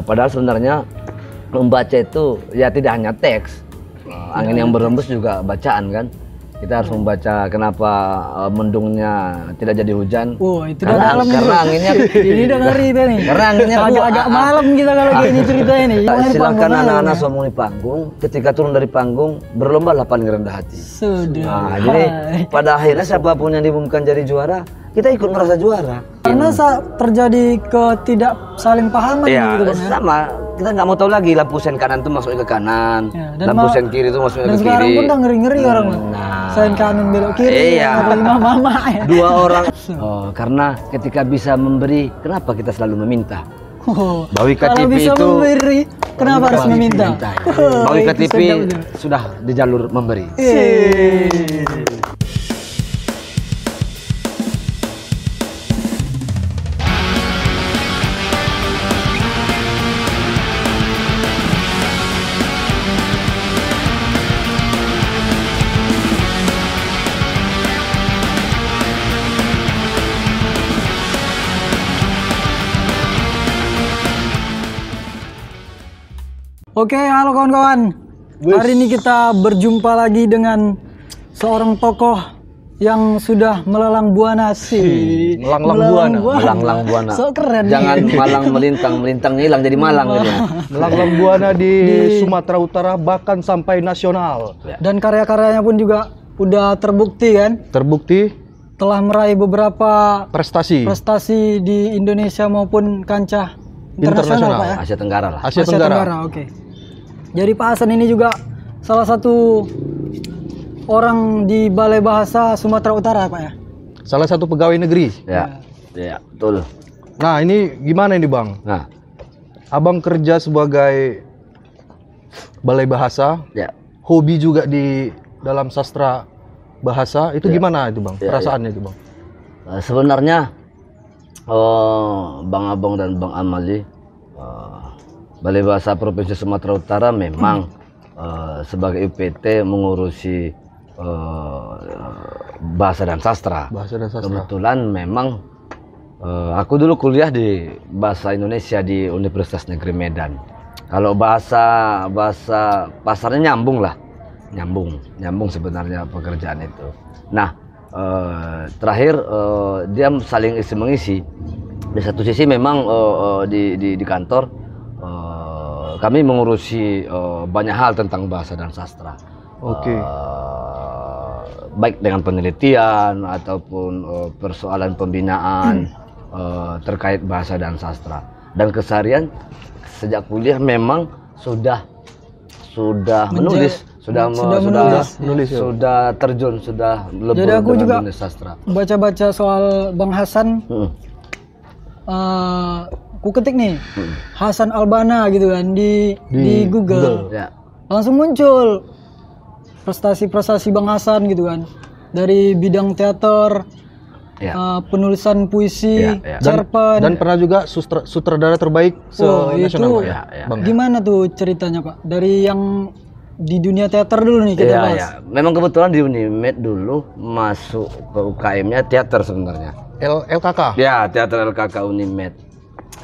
Padahal sebenarnya membaca itu ya tidak hanya teks, angin yang berembus juga bacaan kan. Kita harus membaca kenapa mendungnya tidak jadi hujan. Itu karena anginnya ini udah ngeri nih. Karena anginnya agak malam kita kalau gini ceritanya nih. Silakan anak-anak sombong di panggung, ketika turun dari panggung berlombalah paling rendah hati. Sudah. Jadi pada akhirnya siapapun yang diumumkan jadi juara, kita ikut merasa juara. Karena terjadi ketidak saling pahaman ya, gitu Bang. Sama. Kita nggak mau tahu lagi lampu sen kanan itu masuknya ke kanan, lampu sen kiri itu masuknya ke kiri. Dan sekarang pun udah ngeri-ngeri orang. Sen kanan belok kiri, mama ya. Dua orang. Karena ketika bisa memberi, kenapa kita selalu meminta? Bawi Kalau bisa itu memberi, kenapa harus meminta? Bawi KTP sudah di jalur memberi. Oke, halo kawan-kawan. Hari ini kita berjumpa lagi dengan seorang tokoh yang sudah melalang buana sih. Melanglang buana. So keren. Jangan malang melintang hilang jadi malang gitu. Melanglang buana di Sumatera Utara bahkan sampai nasional. Dan karya-karyanya pun juga udah terbukti kan? Terbukti telah meraih beberapa prestasi di Indonesia maupun kancah internasional Pak ya? Asia Tenggara lah. Asia Tenggara. Oke. Jadi Pak Hasan ini juga salah satu orang di Balai Bahasa Sumatera Utara Pak ya? Salah satu pegawai negeri. Ya, betul. Nah ini gimana ini Bang? Nah, Abang kerja sebagai Balai Bahasa, hobi juga di dalam sastra bahasa, itu gimana itu Bang? Perasaannya itu Bang? Sebenarnya Bang Abang dan Bang Amali, Balai Bahasa Provinsi Sumatera Utara memang sebagai UPT mengurusi bahasa dan sastra. Kebetulan memang aku dulu kuliah di Bahasa Indonesia di Universitas Negeri Medan. Kalau bahasa pasarnya nyambung sebenarnya pekerjaan itu. Nah, terakhir dia saling isi mengisi. Di satu sisi memang di kantor kami mengurusi banyak hal tentang bahasa dan sastra. Baik dengan penelitian ataupun persoalan pembinaan terkait bahasa dan sastra. Dan keseharian sejak kuliah memang sudah menulis, sudah terjun, sudah lebur. Jadi aku juga sastra. Baca-baca soal Bang Hasan. Ku ketik nih Hasan Albana gitu kan di Google. Langsung muncul prestasi Bang Hasan gitu kan, dari bidang teater, penulisan puisi, cerpen, dan pernah juga sutradara terbaik nasional. Gimana tuh ceritanya Pak? Dari yang di dunia teater dulu nih kita bahas. Memang kebetulan di Unimed dulu masuk ke UKM-nya teater sebenarnya. LKK? Ya, teater LKK Unimed.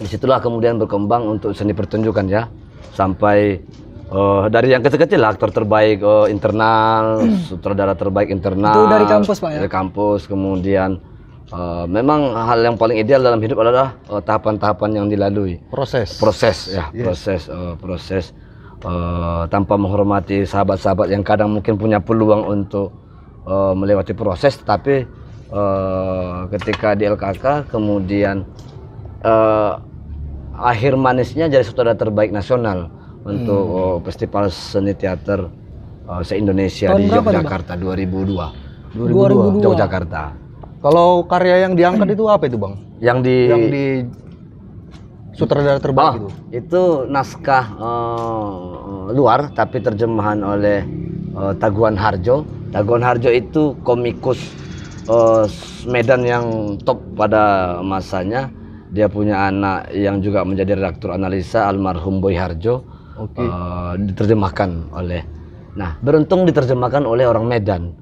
Disitulah kemudian berkembang untuk seni pertunjukan ya, sampai dari yang kecil-kecil aktor terbaik internal, sutradara terbaik internal. Itu dari kampus Pak ya? Dari kampus. Kemudian memang hal yang paling ideal dalam hidup adalah tahapan-tahapan yang dilalui. Proses tanpa menghormati sahabat-sahabat yang kadang mungkin punya peluang untuk melewati proses, tapi ketika di LKK kemudian akhir manisnya jadi sutradara terbaik nasional untuk festival seni teater se-Indonesia di Yogyakarta 2002. Yogyakarta. Kalau karya yang diangkat itu apa itu Bang? Yang di sutradara terbaik itu naskah luar tapi terjemahan oleh Taguan Harjo. Taguan Harjo itu komikus Medan yang top pada masanya. Dia punya anak yang juga menjadi redaktur analisa, almarhum Boy Harjo. Diterjemahkan oleh, beruntung diterjemahkan oleh orang Medan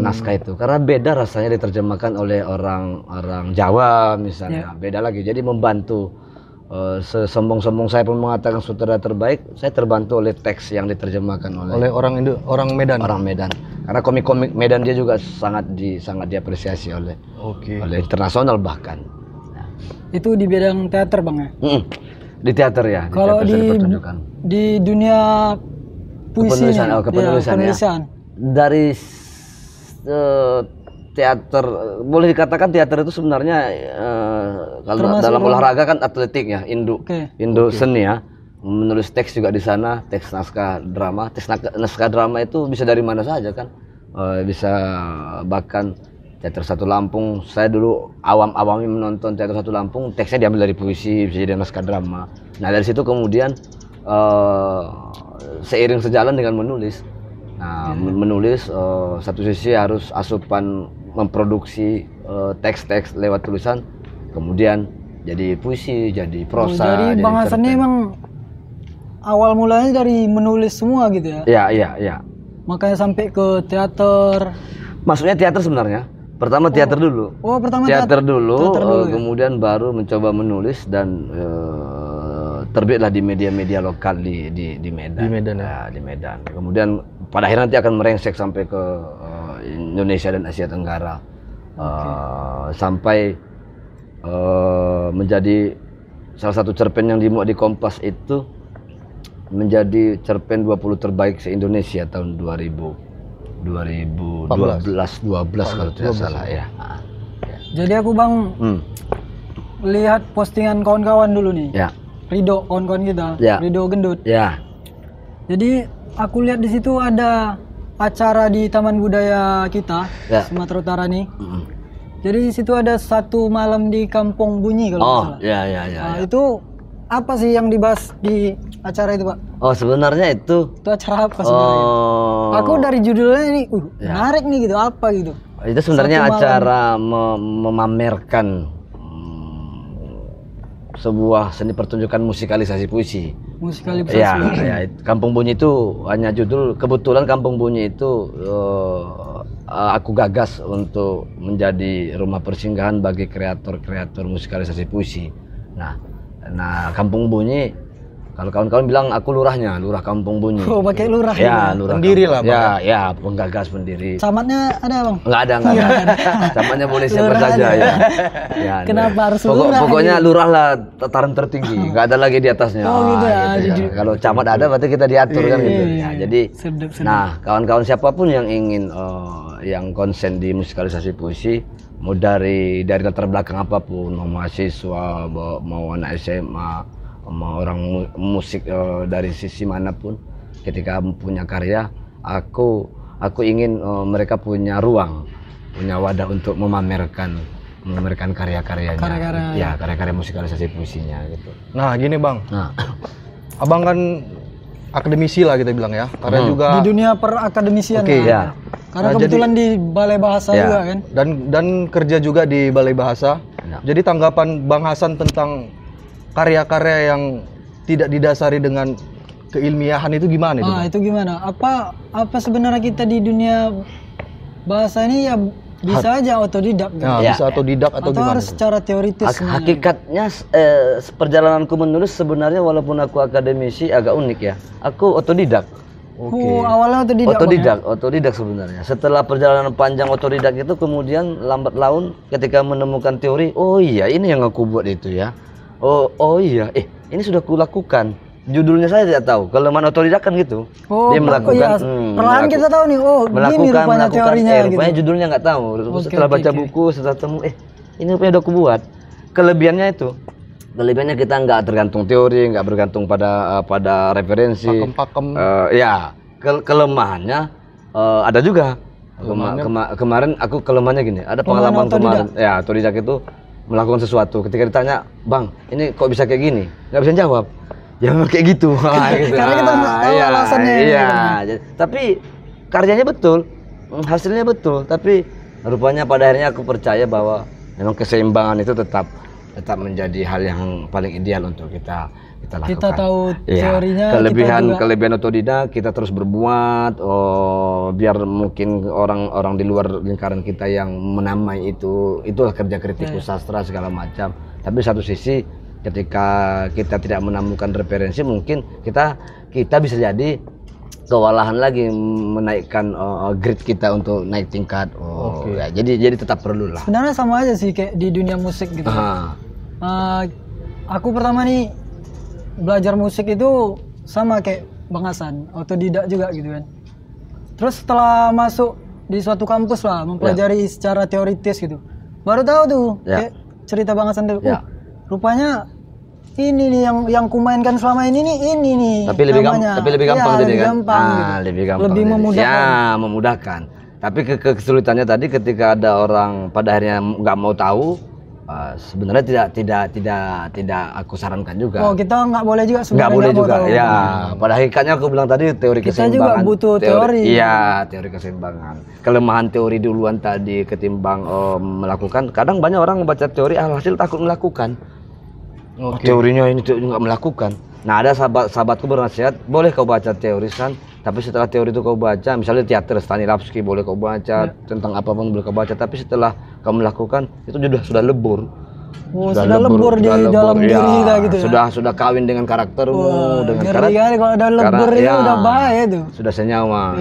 naskah itu, karena beda rasanya diterjemahkan oleh orang Jawa misalnya, beda lagi. Jadi membantu sesombong-sombong saya pun mengatakan sutradara terbaik, saya terbantu oleh teks yang diterjemahkan oleh orang Medan. Orang Medan. Karena komik-komik Medan dia juga sangat diapresiasi oleh internasional bahkan. Nah. Itu di bidang teater Bang ya? Di teater ya. Kalau di dunia puisinya, kepenulisan ya. Dari teater, boleh dikatakan teater itu sebenarnya kalau dalam olahraga kan atletik ya, Indo seni ya. Menulis teks juga di sana, teks naskah drama. Naskah drama itu bisa dari mana saja kan. Bisa bahkan Teater Satu Lampung. Saya dulu awam-awamnya menonton Teater Satu Lampung, teksnya diambil dari puisi, bisa jadi naskah drama. Nah, dari situ kemudian seiring sejalan dengan menulis. Nah, menulis satu sisi harus asupan memproduksi teks-teks lewat tulisan, kemudian jadi puisi, jadi prosa. Jadi Bang Hasan ini emang awal mulanya dari menulis semua gitu ya? Iya. Makanya sampai ke teater. Maksudnya teater sebenarnya. Pertama teater dulu. Pertama teater dulu ya? Kemudian baru mencoba menulis dan terbitlah di media-media lokal di Medan. Di Medan ya. Di Medan. Kemudian pada akhirnya nanti akan merengsek sampai ke Indonesia dan Asia Tenggara. Sampai menjadi salah satu cerpen yang dimuat di Kompas itu menjadi cerpen 20 terbaik se-Indonesia tahun 2012 kalau tidak salah ya. Jadi aku Bang lihat postingan kawan-kawan dulu nih. Ya. Ridho, kawan-kawan kita. Ya. Ridho Gendut. Ya. Jadi aku lihat di situ ada acara di Taman Budaya kita, Sumatera Utara nih. Jadi di situ ada satu malam di Kampung Bunyi kalau nggak salah. Iya. Itu apa sih yang dibahas di acara itu, Pak? Sebenarnya itu acara apa sebenarnya? Aku dari judulnya ini menarik nih gitu, apa gitu. Itu sebenarnya acara memamerkan sebuah seni pertunjukan musikalisasi puisi. Musikalisasi. Ya, Kampung Bunyi itu hanya judul. Kebetulan Kampung Bunyi itu aku gagas untuk menjadi rumah persinggahan bagi kreator-kreator musikalisasi puisi. Nah, Kampung Bunyi, kalau kawan-kawan bilang aku lurah Kampung Bunyi. Pakai lurah ya? Lurah pendiri lah, Pak. Ya, penggagas pendiri. Camatnya ada, Bang? Enggak ada. Camatnya boleh siapa saja ya. Kenapa harus lurah? Pokoknya lurah lah tataran tertinggi, enggak ada lagi di atasnya. Gitu ya. Kalau camat ada berarti kita diatur kan gitu. Nah, jadi nah, kawan-kawan siapapun yang ingin yang konsen di musikalisasi puisi, mau dari latar belakang apapun, mau mahasiswa, mau anak SMA, mau orang musik dari sisi manapun, ketika punya karya, aku ingin mereka punya ruang, punya wadah untuk memamerkan karya-karyanya. Karya-karya musikalisasi puisinya gitu. Nah, gini Bang. Abang kan akademisi lah kita bilang ya, karena juga di dunia perakademisian. Ya. Karena kebetulan di Balai Bahasa juga kan. Dan kerja juga di Balai Bahasa. Jadi tanggapan Bang Hasan tentang karya-karya yang tidak didasari dengan keilmiahan itu gimana itu? Itu gimana? Apa sebenarnya kita di dunia bahasa ini ya bisa aja otodidak kan? Bisa otodidak atau gimana? Harus secara teoritis. Hakikatnya perjalananku menulis sebenarnya walaupun aku akademisi agak unik ya. Aku otodidak. Awalnya otodidak sebenarnya. Setelah perjalanan panjang otodidak itu, kemudian lambat laun ketika menemukan teori, ini yang aku buat itu ya. Ini sudah kulakukan. Judulnya saya tidak tahu. Kelemahan otodidak kan gitu. Dia melakukan. Perlahan kita tahu nih. Gini rupanya teorinya. Rupanya judulnya nggak tahu. Setelah baca buku, setelah temu, ini rupanya udah aku buat. Kelebihannya itu. Kelebihannya kita nggak tergantung teori, nggak bergantung pada referensi. Pakem. Kelemahannya ada juga. Kemarin aku kelemahannya gini. Ada pengalaman kemarin. Ya, otodidak itu melakukan sesuatu. Ketika ditanya, Bang, ini kok bisa kayak gini? Nggak bisa jawab. Ya memang kayak gitu. Gitu. Karena kita tahu alasannya. Iya. Tapi karyanya betul, hasilnya betul. Tapi rupanya pada akhirnya aku percaya bahwa memang keseimbangan itu tetap menjadi hal yang paling ideal untuk kita lakukan. Kita tahu teorinya. Kelebihan otodidak, kita terus berbuat. Biar mungkin orang di luar lingkaran kita yang menamai itulah kerja kritikus sastra segala macam. Tapi satu sisi ketika kita tidak menemukan referensi, mungkin kita bisa jadi kewalahan lagi menaikkan grade kita untuk naik tingkat. Ya, jadi tetap perlu lah. Sebenarnya sama aja sih kayak di dunia musik gitu. Aku pertama nih belajar musik itu sama kayak Bang Hasan, otodidak juga gitu kan. Terus setelah masuk di suatu kampus lah, mempelajari secara teoritis gitu, baru tahu tuh kayak cerita Bang Hasan dulu. Rupanya ini nih yang kumainkan selama ini nih. Tapi lebih gampang jadi kan. Lebih gampang. Lebih memudahkan. Ya, memudahkan. Tapi kesulitannya tadi ketika ada orang pada akhirnya nggak mau tahu, sebenarnya tidak aku sarankan juga. Kita nggak boleh juga sebenarnya. Nggak boleh juga. Ya, pada hakikatnya aku bilang tadi teori keseimbangan. Kita juga butuh teori. Iya, teori keseimbangan. Kelemahan teori duluan tadi ketimbang melakukan. Kadang banyak orang membaca teori hasil takut melakukan. Teorinya ini nggak melakukan. Nah, ada sahabatku bernasihat, boleh kau baca teorisan, tapi setelah teori itu kau baca, misalnya teater Stanislavski boleh kau baca, tentang apapun boleh kau baca, tapi setelah kau melakukan itu sudah lebur. Sudah lebur di dalam diri kita gitu. Sudah kawin dengan karaktermu, dengan karakter. Kalau ada lebur itu udah bahaya tuh. Sudah senyawa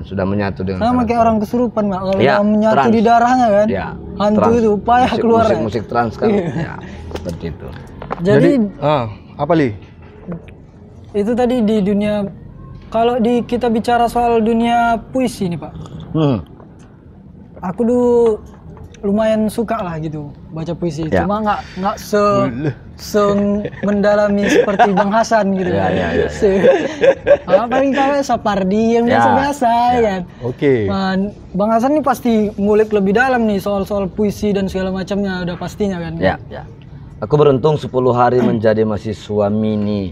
sudah menyatu dengan. Sama kayak orang kesurupan nggak, kalau udah menyatu di darahnya kan. Hantu itu payah keluar. Musik trans kan. Ya, seperti itu. Jadi apa Li? Itu tadi di dunia, kalau kita bicara soal dunia puisi nih Pak. Aku dulu lumayan suka lah gitu baca puisi. Cuma nggak mendalami seperti Bang Hasan gitu kan. Paling kalau Sapardi yang biasa kan. Bang Hasan nih pasti ngulik lebih dalam nih soal puisi dan segala macamnya, udah pastinya kan. Aku beruntung 10 hari menjadi mahasiswa mini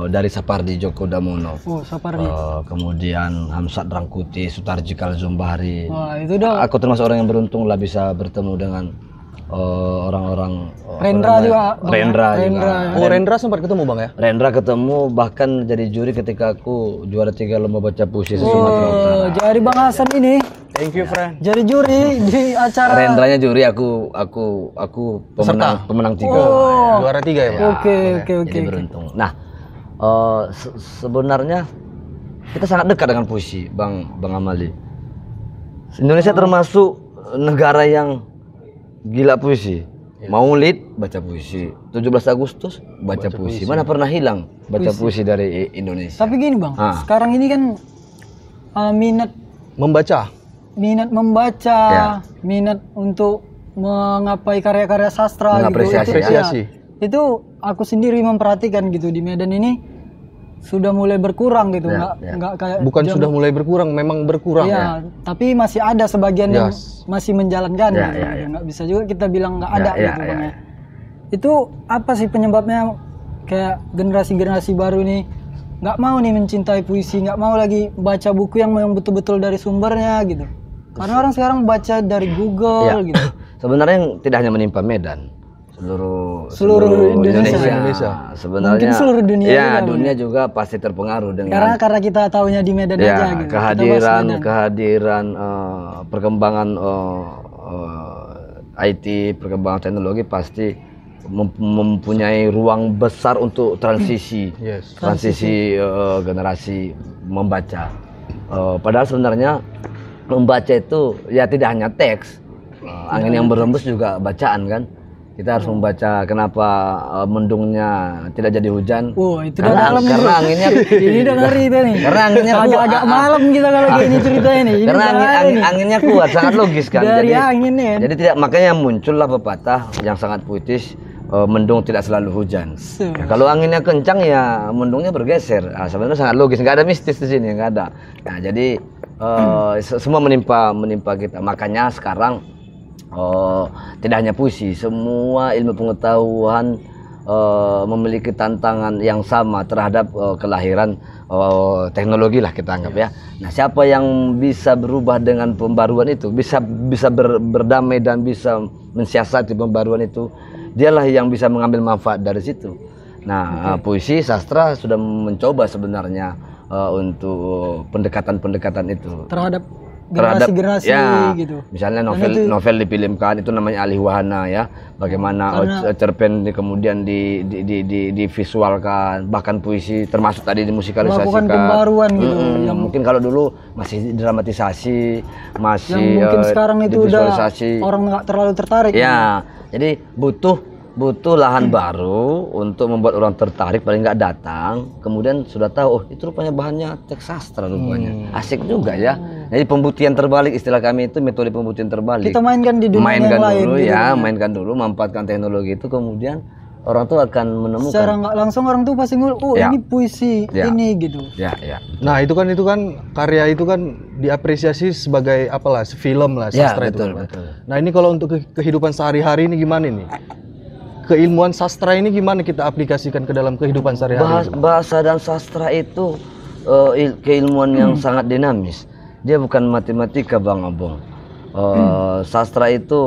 dari Sapardi Djoko Damono. Sapardi. Kemudian Hamzat Rangkuti, Sutarji Kalzumbahri. Itu dah. Aku termasuk orang yang beruntung lah bisa bertemu dengan orang-orang. Rendra juga. Rendra sempat ketemu Bang ya? Rendra ketemu, bahkan jadi juri ketika aku juara 3 lomba baca puisi se-Sumatera Utara. Jadi Bang Hasan ini. Thank you, friend. Jadi juri di acara. Rendranya juri, aku pemenang 3. Juara 3 ya, Bang. Oke. Jadi beruntung. Nah, sebenarnya kita sangat dekat dengan puisi, Bang Amali. Indonesia termasuk negara yang gila puisi. Maulid baca puisi, 17 Agustus baca puisi. Mana pernah hilang baca puisi dari Indonesia. Tapi gini Bang, sekarang ini kan minat membaca, minat untuk mengapai karya-karya sastra mengapresiasi. Itu aku sendiri memperhatikan gitu di Medan ini sudah mulai berkurang gitu, nggak kayak sudah mulai berkurang, memang berkurang ya. Tapi masih ada sebagian yang masih menjalankan gitu. Nggak bisa juga kita bilang nggak ada gitu Bang ya. Itu apa sih penyebabnya kayak generasi baru nih nggak mau nih mencintai puisi, nggak mau lagi baca buku yang betul-betul dari sumbernya gitu. Karena orang sekarang baca dari Google gitu. Sebenarnya yang tidak hanya menimpa Medan, seluruh Indonesia. Sebenarnya mungkin seluruh dunia. Ya, dunia juga pasti terpengaruh dengan karena kita taunya di Medan aja gitu. Kehadiran perkembangan IT, perkembangan teknologi pasti mempunyai ruang besar untuk transisi generasi membaca. Padahal sebenarnya membaca itu ya tidak hanya teks, angin yang berhembus juga bacaan kan. Kita harus membaca kenapa mendungnya tidak jadi hujan. Itu karena anginnya ini udah ngeri itu nih. Karena anginnya agak malam kita kalau gini ceritanya nih. Karena anginnya kuat, sangat logis kan. Dari anginnya. Jadi tidak, makanya muncullah pepatah yang sangat puitis, mendung tidak selalu hujan. Kalau anginnya kencang ya mendungnya bergeser. Sebenarnya sangat logis, nggak ada mistis di sini, nggak ada. Nah, jadi semua menimpa kita. Makanya sekarang tidak hanya puisi, semua ilmu pengetahuan memiliki tantangan yang sama terhadap kelahiran teknologi lah kita anggap ya. Nah, siapa yang bisa berubah dengan pembaruan itu, bisa berdamai dan bisa mensiasati pembaruan itu, dialah yang bisa mengambil manfaat dari situ. Nah, puisi, sastra sudah mencoba sebenarnya untuk pendekatan itu terhadap generasi-generasi gitu. Misalnya novel difilmkan itu namanya alih wahana ya. Bagaimana cerpen kemudian divisualkan, bahkan puisi termasuk tadi dimusikalisasikan. Melakukan pembaruan gitu. Yang mungkin kalau dulu masih dramatisasi, masih yang mungkin sekarang itu udah orang nggak terlalu tertarik. Ya, jadi butuh lahan baru untuk membuat orang tertarik, paling nggak datang, kemudian sudah tahu, oh itu rupanya bahannya teks sastra rupanya, asik juga ya. Jadi pembuktian terbalik, istilah kami itu metode pembuktian terbalik. Kita mainkan di dunia yang lain. Dulu gitu, ya, mainkan dulu, memanfaatkan teknologi itu, kemudian orang tuh akan menemukan. Secara nggak langsung orang tuh pasti ngul, oh ini puisi, ini gitu. Nah itu kan karya itu kan diapresiasi sebagai apalah, film lah, sastra itu. Betul. Nah ini kalau untuk kehidupan sehari-hari ini gimana nih? Keilmuan sastra ini gimana kita aplikasikan ke dalam kehidupan sehari-hari? Bahasa dan sastra itu keilmuan yang sangat dinamis. Dia bukan matematika, Bang Abong. Sastra itu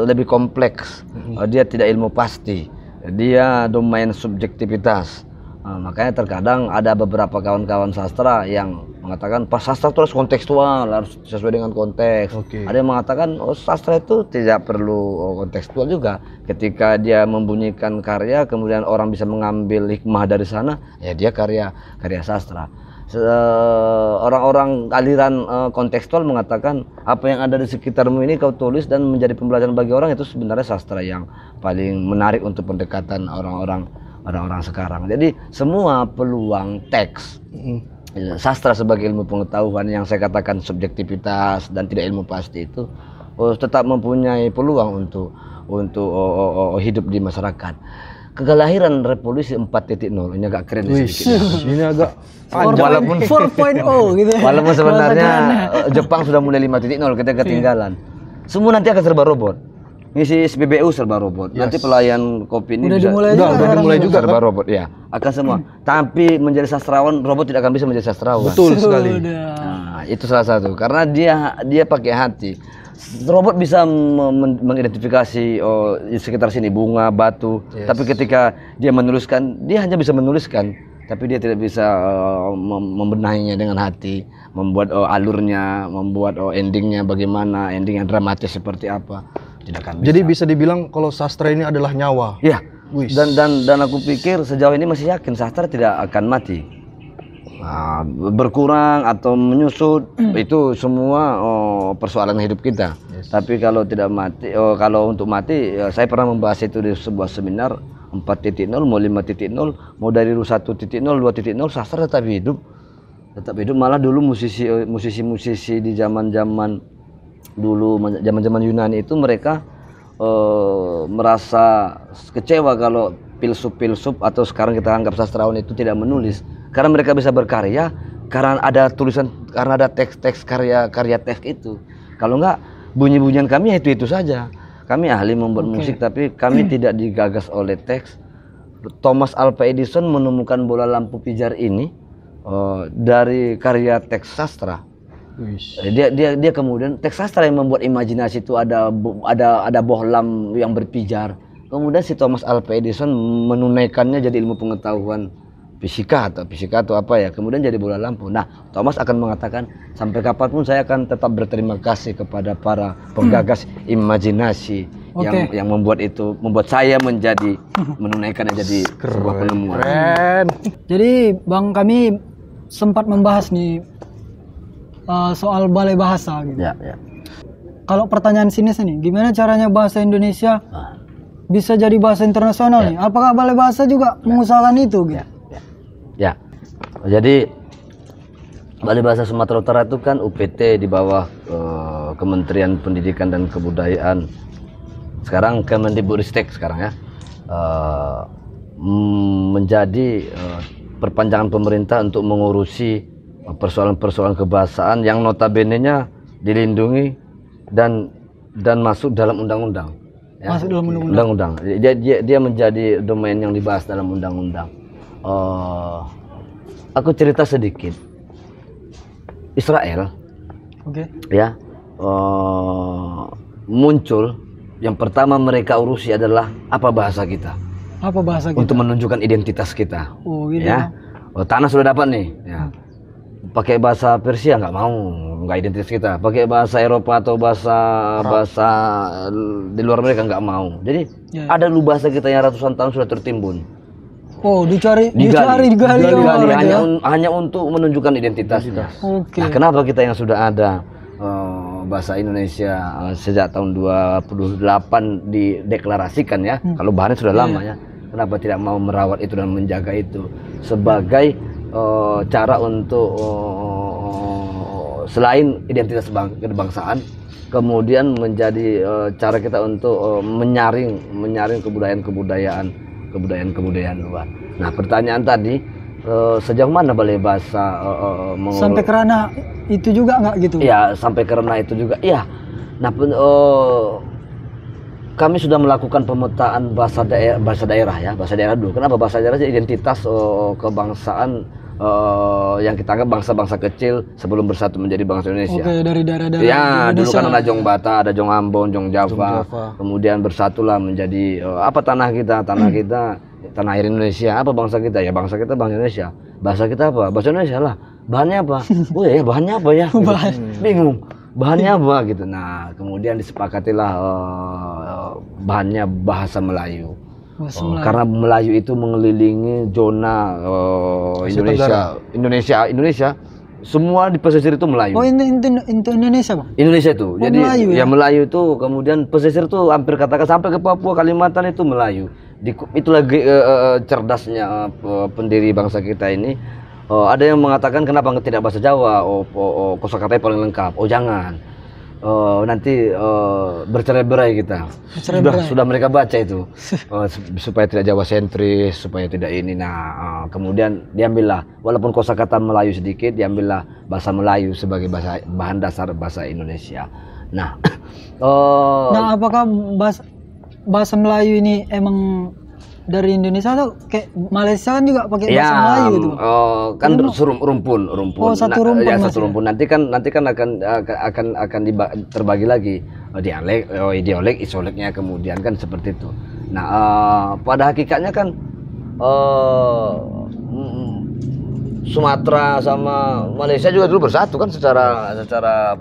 lebih kompleks. Dia tidak ilmu pasti. Dia domain subjektivitas. Makanya terkadang ada beberapa kawan-kawan sastra yang mengatakan pas sastra itu harus kontekstual, harus sesuai dengan konteks. Ada yang mengatakan sastra itu tidak perlu kontekstual juga. Ketika dia membunyikan karya, kemudian orang bisa mengambil hikmah dari sana, ya dia karya sastra. Orang-orang aliran kontekstual mengatakan apa yang ada di sekitarmu ini kau tulis dan menjadi pembelajaran bagi orang, itu sebenarnya sastra yang paling menarik untuk pendekatan orang-orang sekarang. Jadi semua peluang teks, sastra sebagai ilmu pengetahuan yang saya katakan subjektivitas dan tidak ilmu pasti itu tetap mempunyai peluang untuk hidup di masyarakat. Kegelahiran revolusi 4.0 ini agak keren sedikit. Ini agak walaupun 4.0 gitu. Walaupun sebenarnya Jepang sudah mulai 5.0, kita ketinggalan. Semua nanti akan serba robot. Ngisi SPBU serba robot. Nanti pelayan kopi ini udah dimulai juga serba robot ya. Akan semua. Tapi menjadi sastrawan, robot tidak akan bisa menjadi sastrawan. Betul sekali. Nah, itu salah satu. Karena dia pakai hati. Robot bisa mengidentifikasi di sekitar sini bunga, batu. Tapi ketika dia menuliskan, dia hanya bisa menuliskan. Tapi dia tidak bisa membenahinya dengan hati, membuat alurnya, membuat endingnya bagaimana, ending yang dramatis seperti apa. Tidak akan bisa. Jadi bisa dibilang kalau sastra ini adalah nyawa. Ya. Dan aku pikir sejauh ini masih yakin sastra tidak akan mati. Nah, berkurang atau menyusut itu semua persoalan hidup kita. Tapi kalau tidak mati, kalau untuk mati, saya pernah membahas itu di sebuah seminar 4.0 mau 5.0 mau dari 1.0 2.0 sastra tetap hidup. Malah dulu musisi di zaman Yunani itu mereka merasa kecewa kalau filsuf atau sekarang kita anggap sastrawan itu tidak menulis, karena mereka bisa berkarya karena ada tulisan, karena ada teks-teks karya teks itu. Kalau enggak, bunyi-bunyian kami itu saja. Kami ahli membuat musik tapi kami tidak digagas oleh teks. Thomas Alva Edison menemukan bola lampu pijar ini dari karya teks sastra. Dia kemudian teks sastra yang membuat imajinasi itu ada bohlam yang berpijar. Kemudian si Thomas Alva Edison menunaikannya jadi ilmu pengetahuan fisika atau apa ya, kemudian jadi bola lampu. Nah, Thomas akan mengatakan sampai kapanpun saya akan tetap berterima kasih kepada para penggagas imajinasi yang membuat saya menjadi menunaikannya jadi sebuah penemuan. Keren. Jadi Bang, kami sempat membahas nih soal balai bahasa gitu. Ya. Kalau pertanyaan sini gimana caranya bahasa Indonesia bisa jadi bahasa internasional nih? Apakah balai bahasa juga mengusahakan itu gitu? Ya. Jadi Balai Bahasa Sumatera Utara itu kan UPT di bawah Kementerian Pendidikan dan Kebudayaan. Sekarang Kemendikbudristek sekarang ya. Menjadi perpanjangan pemerintah untuk mengurusi persoalan-persoalan kebahasaan yang notabene-nya dilindungi dan masuk dalam undang-undang. Ya. Masuk dalam undang-undang. Dia menjadi domain yang dibahas dalam undang-undang. Aku cerita sedikit. Israel, ya, muncul. Yang pertama mereka urusi adalah apa bahasa kita. Apa bahasa kita? Untuk menunjukkan identitas kita. Oh, gitu ya. Tanah sudah dapat nih. Ya. pakai bahasa Persia nggak mau, nggak identitas kita. Pakai bahasa Eropa atau bahasa di luar mereka nggak mau. Jadi ada dulu bahasa kita yang ratusan tahun sudah tertimbun. Oh, digali hanya untuk menunjukkan identitasnya. Okay. Nah, kenapa kita yang sudah ada bahasa Indonesia sejak tahun 28 dideklarasikan ya? Kalau bahannya sudah lama ya. Kenapa tidak mau merawat itu dan menjaga itu sebagai cara untuk selain identitas kebangsaan, kemudian menjadi cara kita untuk menyaring kebudayaan luar. Nah, pertanyaan tadi sejauh mana balai bahasa sampai ke ranah itu juga nggak gitu? Ya, sampai ke ranah itu juga. Iya. Nah, kami sudah melakukan pemetaan bahasa daerah ya, bahasa daerah dulu. Kenapa bahasa daerah? Identitas kebangsaan yang kita anggap bangsa-bangsa kecil sebelum bersatu menjadi bangsa Indonesia. Oke, dari daerah-daerah ya, dulu kan ada Jong Bata, ada Jong Ambon, Jong Java. Kemudian bersatulah menjadi apa tanah kita, tanah air Indonesia. Apa bangsa kita? Ya bangsa kita bangsa Indonesia. Bahasa kita apa? Bahasa Indonesia lah. Bahannya apa? Oh ya, bahannya apa ya? Bingung. Bahannya apa gitu. Nah, kemudian disepakatilah bahannya bahasa Melayu. Karena Melayu itu mengelilingi zona Indonesia semua di pesisir itu Melayu. Oh, itu Indonesia, Bang? Indonesia itu. Jadi Melayu, ya? Melayu itu kemudian pesisir itu hampir katakan sampai ke Papua, Kalimantan itu Melayu. Itu lagi cerdasnya pendiri bangsa kita ini. Ada yang mengatakan kenapa tidak bahasa Jawa? Kosakatanya paling lengkap. Oh, jangan. Nanti bercerai-berai kita. Sudah mereka baca itu. Supaya tidak Jawa sentris, supaya tidak ini. Nah, kemudian diambillah walaupun kosakata Melayu sedikit, diambillah bahasa Melayu sebagai bahan dasar bahasa Indonesia. Nah, apakah bahasa Melayu ini emang dari Indonesia atau kayak Malaysia kan juga pakai bahasa Melayu gitu? Kan rumpun. Oh, satu rumpun. Satu rumpun. Nanti kan akan terbagi lagi dialek, isoleknya kemudian kan seperti itu. Nah, pada hakikatnya kan Sumatera sama Malaysia juga dulu bersatu kan secara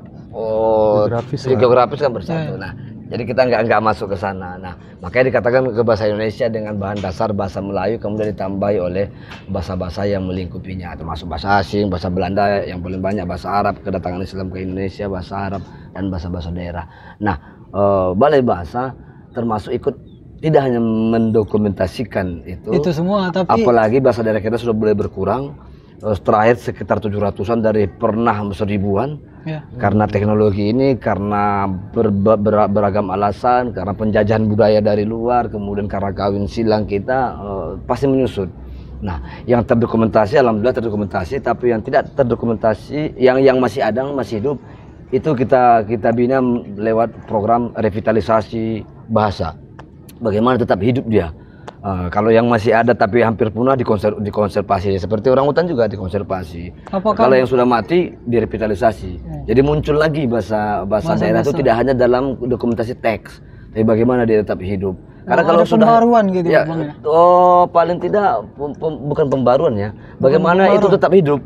geografis kan bersatu. Nah, jadi kita nggak masuk ke sana. Nah, makanya dikatakan ke bahasa Indonesia dengan bahan dasar bahasa Melayu kemudian ditambahi oleh bahasa-bahasa yang melingkupinya, termasuk bahasa asing, bahasa Belanda yang paling banyak, bahasa Arab, kedatangan Islam ke Indonesia, bahasa Arab dan bahasa-bahasa daerah. Nah, balai bahasa termasuk ikut tidak hanya mendokumentasikan itu semua, tapi apalagi bahasa daerah kita sudah mulai berkurang. Terakhir sekitar 700-an dari pernah 1000-an. Karena teknologi ini, karena beragam alasan, karena penjajahan budaya dari luar, kemudian karena kawin silang kita pasti menyusut. Nah, yang terdokumentasi alhamdulillah terdokumentasi, tapi yang tidak terdokumentasi, yang masih ada, masih hidup, itu kita bina lewat program revitalisasi bahasa. Bagaimana tetap hidup dia. Kalau yang masih ada tapi hampir punah dikonservasi, seperti orangutan juga dikonservasi. Kalau yang sudah mati direvitalisasi. Jadi muncul lagi bahasa daerah itu tidak hanya dalam dokumentasi teks, tapi bagaimana dia tetap hidup. Karena kalau sudah pembaruan gitu ya, paling tidak bukan pembaruan ya. Bagaimana itu tetap hidup?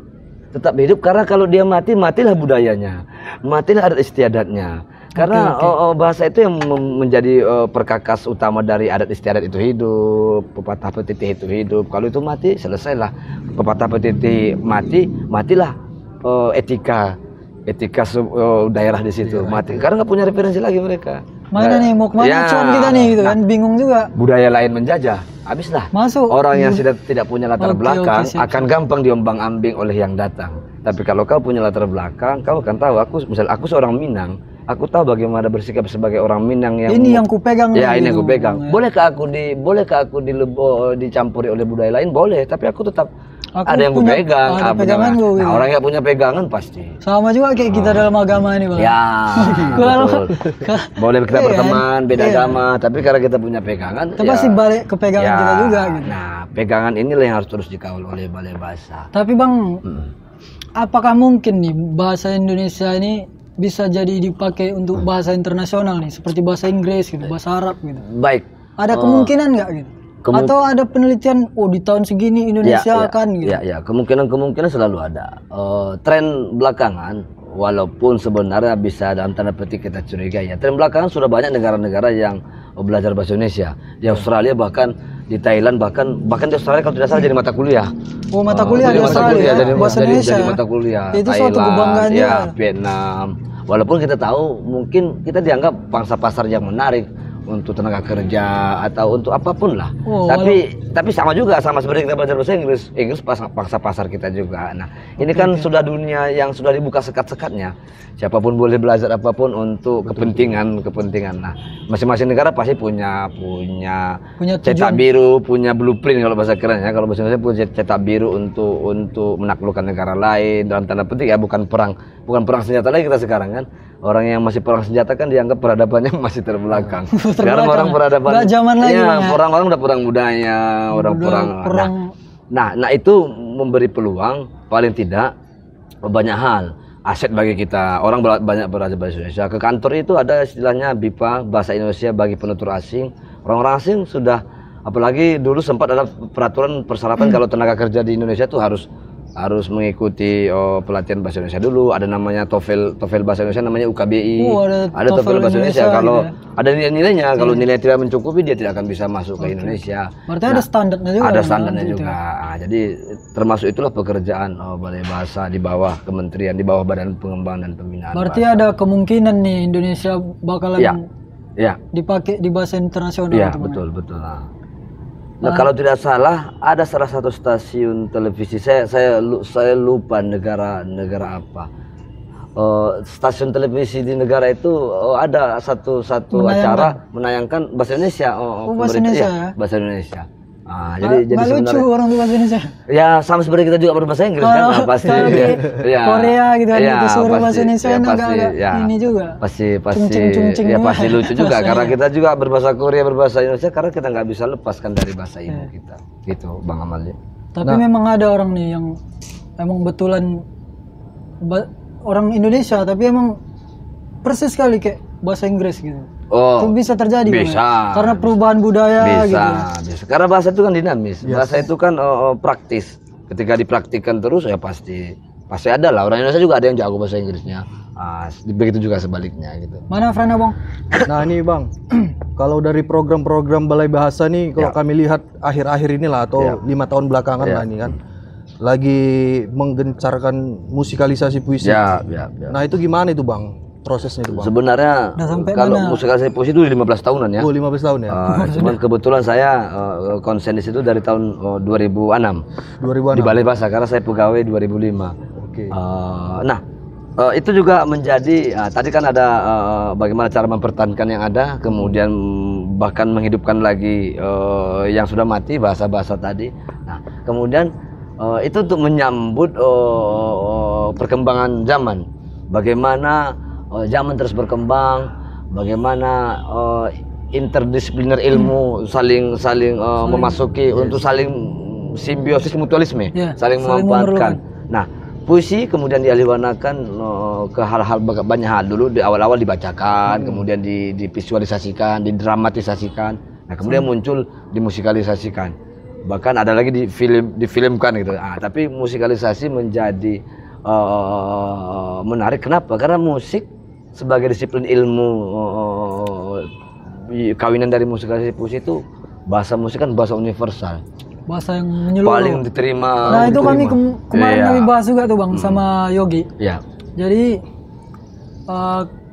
Tetap hidup karena kalau dia mati, matilah budayanya, matilah adat istiadatnya. Karena bahasa itu yang menjadi perkakas utama dari adat istiadat itu hidup, pepatah petitih itu hidup. Kalau itu mati, selesailah. Pepatah petitih mati, matilah etika daerah di situ mati. Karena nggak punya referensi lagi mereka. Mana nih mau kemana cuan kita nih gitu kan, bingung juga. Budaya lain menjajah, habislah. Masuk. Orang yang tidak punya latar belakang akan gampang diombang-ambing oleh yang datang. Tapi kalau kau punya latar belakang, kau akan tahu. Aku seorang Minang. Aku tahu bagaimana bersikap sebagai orang Minang yang ini yang kupegang. Ya, ini yang kupegang. Bolehkah aku dicampuri oleh budaya lain? Boleh, tapi aku tetap ada yang kupegang. Nah, orang yang punya pegangan pasti. Sama juga kayak kita dalam agama ini, Bang. Ya, betul. Boleh kita berteman, beda agama, tapi karena kita punya pegangan, itu pasti balik ke pegangan kita juga gitu. Nah, pegangan inilah yang harus terus dikawal oleh balai bahasa. Tapi Bang, apakah mungkin nih bahasa Indonesia ini bisa jadi dipakai untuk bahasa internasional nih, seperti bahasa Inggris gitu, bahasa Arab gitu? Baik. Ada kemungkinan nggak gitu? Atau ada penelitian, di tahun segini Indonesia akan gitu? Ya, kemungkinan selalu ada. Tren belakangan, walaupun sebenarnya bisa dalam tanda petik kita curigai ya, tren belakangan sudah banyak negara-negara yang belajar bahasa Indonesia. Di Australia bahkan, di Thailand bahkan di Australia kalau tidak salah jadi mata kuliah. Mata kuliah di Australia jadi bahasa Indonesia. Jadi mata kuliah. Itu suatu kebanggaan ya, Vietnam. Walaupun kita tahu mungkin kita dianggap pangsa pasar yang menarik untuk tenaga kerja atau untuk apapun lah. Tapi sama juga, sama seperti kita belajar bahasa Inggris. Inggris pangsa pasar kita juga. Nah, ini kan sudah dunia yang sudah dibuka sekat-sekatnya. Siapapun boleh belajar apapun untuk kepentingan. Nah, masing-masing negara pasti punya cetak biru, punya blueprint kalau bahasa keren ya. Kalau bahasa Indonesia punya cetak biru untuk menaklukkan negara lain dalam tanda petik ya, bukan perang senjata lagi kita sekarang kan. Orang yang masih perang senjata kan dianggap peradabannya masih terbelakang. Sekarang orang peradaban zaman lagi ya, orang udah perang budaya, perang. Nah, itu memberi peluang paling tidak banyak hal, aset bagi kita. Orang banyak belajar bahasa Indonesia. Ke kantor itu ada istilahnya BIPA, bahasa Indonesia bagi penutur asing. Orang-orang asing sudah, apalagi dulu sempat ada peraturan persyaratan kalau tenaga kerja di Indonesia itu harus mengikuti pelatihan bahasa Indonesia dulu. Ada namanya TOEFL bahasa Indonesia, namanya UKBI. Ada TOEFL bahasa Indonesia. Kalau gitu ada nilai-nilainya, kalau nilai tidak mencukupi dia tidak akan bisa masuk ke Indonesia. Berarti ada standarnya juga. Ada standarnya juga. Jadi termasuk itulah pekerjaan Balai Bahasa di bawah kementerian, di bawah Badan Pengembangan dan Pembinaan. Berarti bahasa. ada kemungkinan nih Indonesia bakalan dipakai di bahasa internasional. Iya, betul. Nah, kalau tidak salah ada salah satu stasiun televisi, saya lupa negara apa. Stasiun televisi di negara itu ada satu acara menayangkan bahasa Indonesia. Bahasa Indonesia ya? Bahasa Indonesia. Jadi lucu orang di bahasa Indonesia. Ya sama seperti kita juga berbahasa Inggris kan, pasti. Korea gitu kan, disuruh bahasa Indonesia agak ini juga. Pasti lucu juga karena kita juga berbahasa Korea, berbahasa Indonesia karena kita nggak bisa lepaskan dari bahasa ibu kita. Gitu, Bang Amal. Tapi memang ada orang nih yang emang betulan orang Indonesia tapi emang persis sekali kayak bahasa Inggris gitu. Itu bisa terjadi bisa, karena perubahan budaya bisa. Karena bahasa itu kan dinamis. Bahasa itu kan praktis. Ketika dipraktikkan terus ya pasti ada lah. Orang Indonesia juga ada yang jago bahasa Inggrisnya. Begitu juga sebaliknya gitu. Mana Frana, Bang? Nah, ini Bang. Kalau dari program-program Balai Bahasa nih, kalau kami lihat akhir-akhir inilah atau 5 tahun belakangan lah ini kan, lagi menggencarkan musikalisasi puisi. Nah, itu gimana itu, Bang? Prosesnya itu, Bang? Sebenarnya kalau musikalisasi puisi itu 15 tahunan ya. 15 tahun ya. Cuman kebetulan saya konsen di situ dari tahun 2006. Di Balai Bahasa karena saya pegawai 2005. Itu juga menjadi tadi kan ada bagaimana cara mempertahankan yang ada, kemudian bahkan menghidupkan lagi yang sudah mati, bahasa-bahasa tadi. Nah, kemudian itu untuk menyambut perkembangan zaman. Bagaimana zaman terus berkembang, bagaimana interdisipliner ilmu saling memasuki untuk saling simbiosis mutualisme, saling memanfaatkan. Nah, puisi kemudian dialihwanakan ke hal-hal banyak hal. Dulu di awal-awal dibacakan, kemudian divisualisasikan, didramatisasikan. Nah, kemudian muncul dimusikalisasikan. Bahkan ada lagi difilmkan gitu. Tapi musikalisasi menjadi menarik. Kenapa? Karena musik sebagai disiplin ilmu kawinan dari musikalisasi puisi itu, bahasa musik kan bahasa universal. Bahasa yang menyeluruh. Paling diterima. Nah, itu kami kemarin kami bahas juga tuh, Bang, sama Yogi. Jadi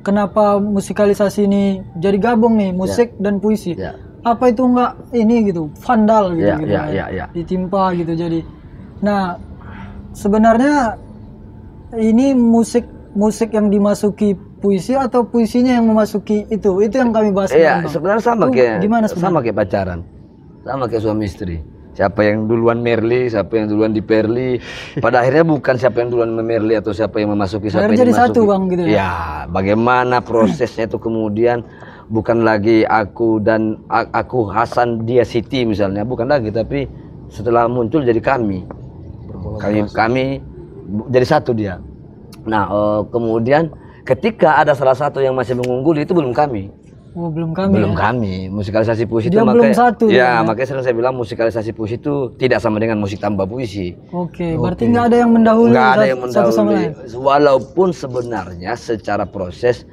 kenapa musikalisasi ini jadi gabung nih, musik dan puisi. Apa itu enggak ini gitu, vandal gitu, ditimpa gitu jadi. Nah, sebenarnya ini musik yang dimasuki puisi atau puisinya yang memasuki itu yang kami bahas. Sebenarnya sama kayak pacaran, sama kayak suami istri. Siapa yang duluan merli, siapa yang duluan diperli. Pada akhirnya bukan siapa yang duluan memerli atau siapa yang memasuki, siapa yang jadi dimasuki. Satu, Bang, gitu. Ya, bagaimana prosesnya itu kemudian bukan lagi aku Hasan, dia Siti misalnya, bukan lagi, tapi setelah muncul jadi kami jadi satu dia. Nah, kemudian ketika ada salah satu yang masih mengungguli itu belum kami. Oh, belum kami. Belum kami. Musikalisasi puisi dia itu belum satu. Ya, makanya sering saya bilang musikalisasi puisi itu tidak sama dengan musik tambah puisi. Oke, berarti nggak ada yang mendahului. Nggak ada yang satu sama mendahului. lain. Walaupun sebenarnya secara proses